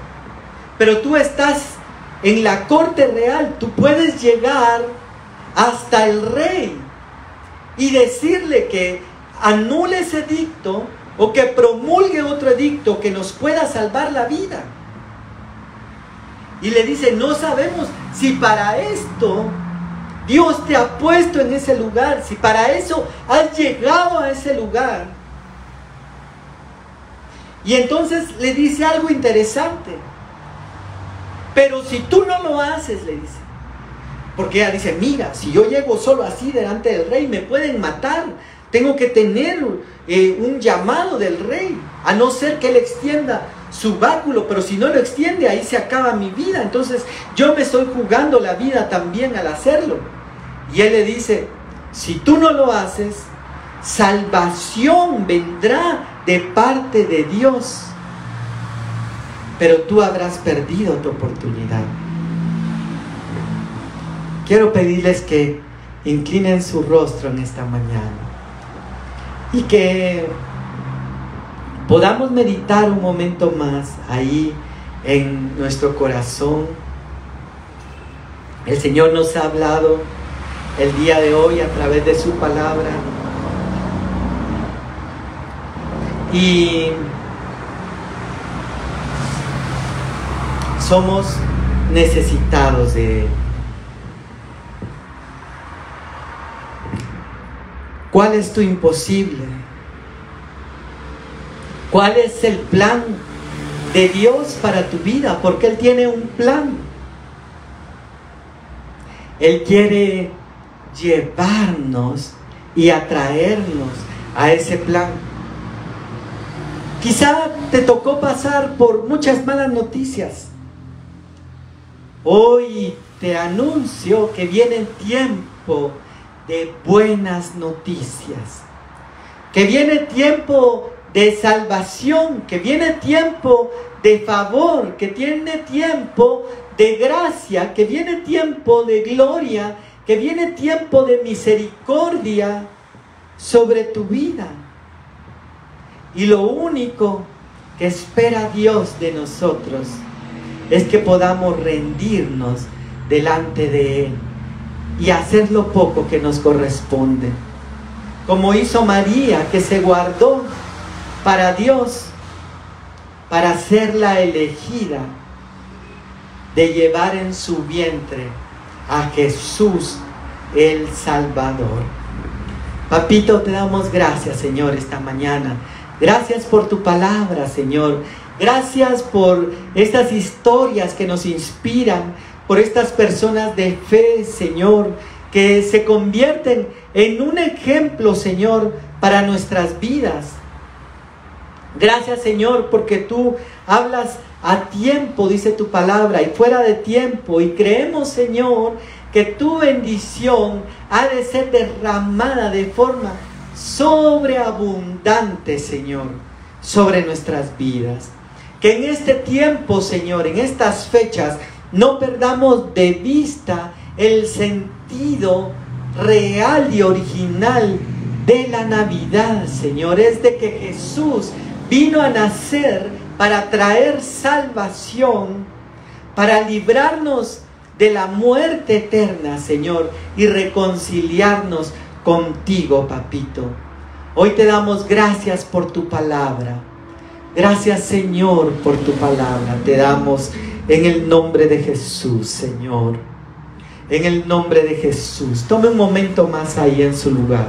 S1: pero tú estás en la corte real, tú puedes llegar hasta el rey y decirle que anule ese edicto o que promulgue otro edicto que nos pueda salvar la vida. Y le dice: no sabemos si para esto Dios te ha puesto en ese lugar, si para eso has llegado a ese lugar. Y entonces le dice algo interesante: pero si tú no lo haces, le dice, porque ella dice: mira, si yo llego solo así delante del rey, me pueden matar. Tengo que tener un llamado del rey, a no ser que él extienda su báculo, pero si no lo extiende, ahí se acaba mi vida. Entonces yo me estoy jugando la vida también al hacerlo. Y él le dice: si tú no lo haces, salvación vendrá de parte de Dios, pero tú habrás perdido tu oportunidad. Quiero pedirles que inclinen su rostro en esta mañana y que podamos meditar un momento más ahí en nuestro corazón. El Señor nos ha hablado el día de hoy a través de su palabra, y somos necesitados de Él. ¿Cuál es tu imposible? ¿Cuál es el plan de Dios para tu vida? Porque Él tiene un plan. Él quiere llevarnos y atraernos a ese plan. Quizá te tocó pasar por muchas malas noticias. Hoy te anuncio que viene tiempo de buenas noticias, que viene tiempo de salvación, que viene tiempo de favor, que viene tiempo de gracia, que viene tiempo de gloria, que viene tiempo de misericordia sobre tu vida. Y lo único que espera Dios de nosotros es que podamos rendirnos delante de Él y hacer lo poco que nos corresponde, como hizo María, que se guardó para Dios, para ser la elegida de llevar en su vientre a Jesús el Salvador. Papito, te damos gracias, Señor, esta mañana. Gracias por tu palabra, Señor. Gracias por estas historias que nos inspiran, por estas personas de fe, Señor, que se convierten en un ejemplo, Señor, para nuestras vidas. Gracias, Señor, porque tú hablas a tiempo, dice tu palabra, y fuera de tiempo. Y creemos, Señor, que tu bendición ha de ser derramada de forma sobreabundante, Señor, sobre nuestras vidas. Que en este tiempo, Señor, en estas fechas, no perdamos de vista el sentido real y original de la Navidad, Señor, es de que Jesús vino a nacer para traer salvación, para librarnos de la muerte eterna, Señor, y reconciliarnos contigo, Papito. Hoy te damos gracias por tu palabra. Gracias, Señor, por tu palabra. Te damos en el nombre de Jesús, Señor. En el nombre de Jesús. Tome un momento más ahí en su lugar.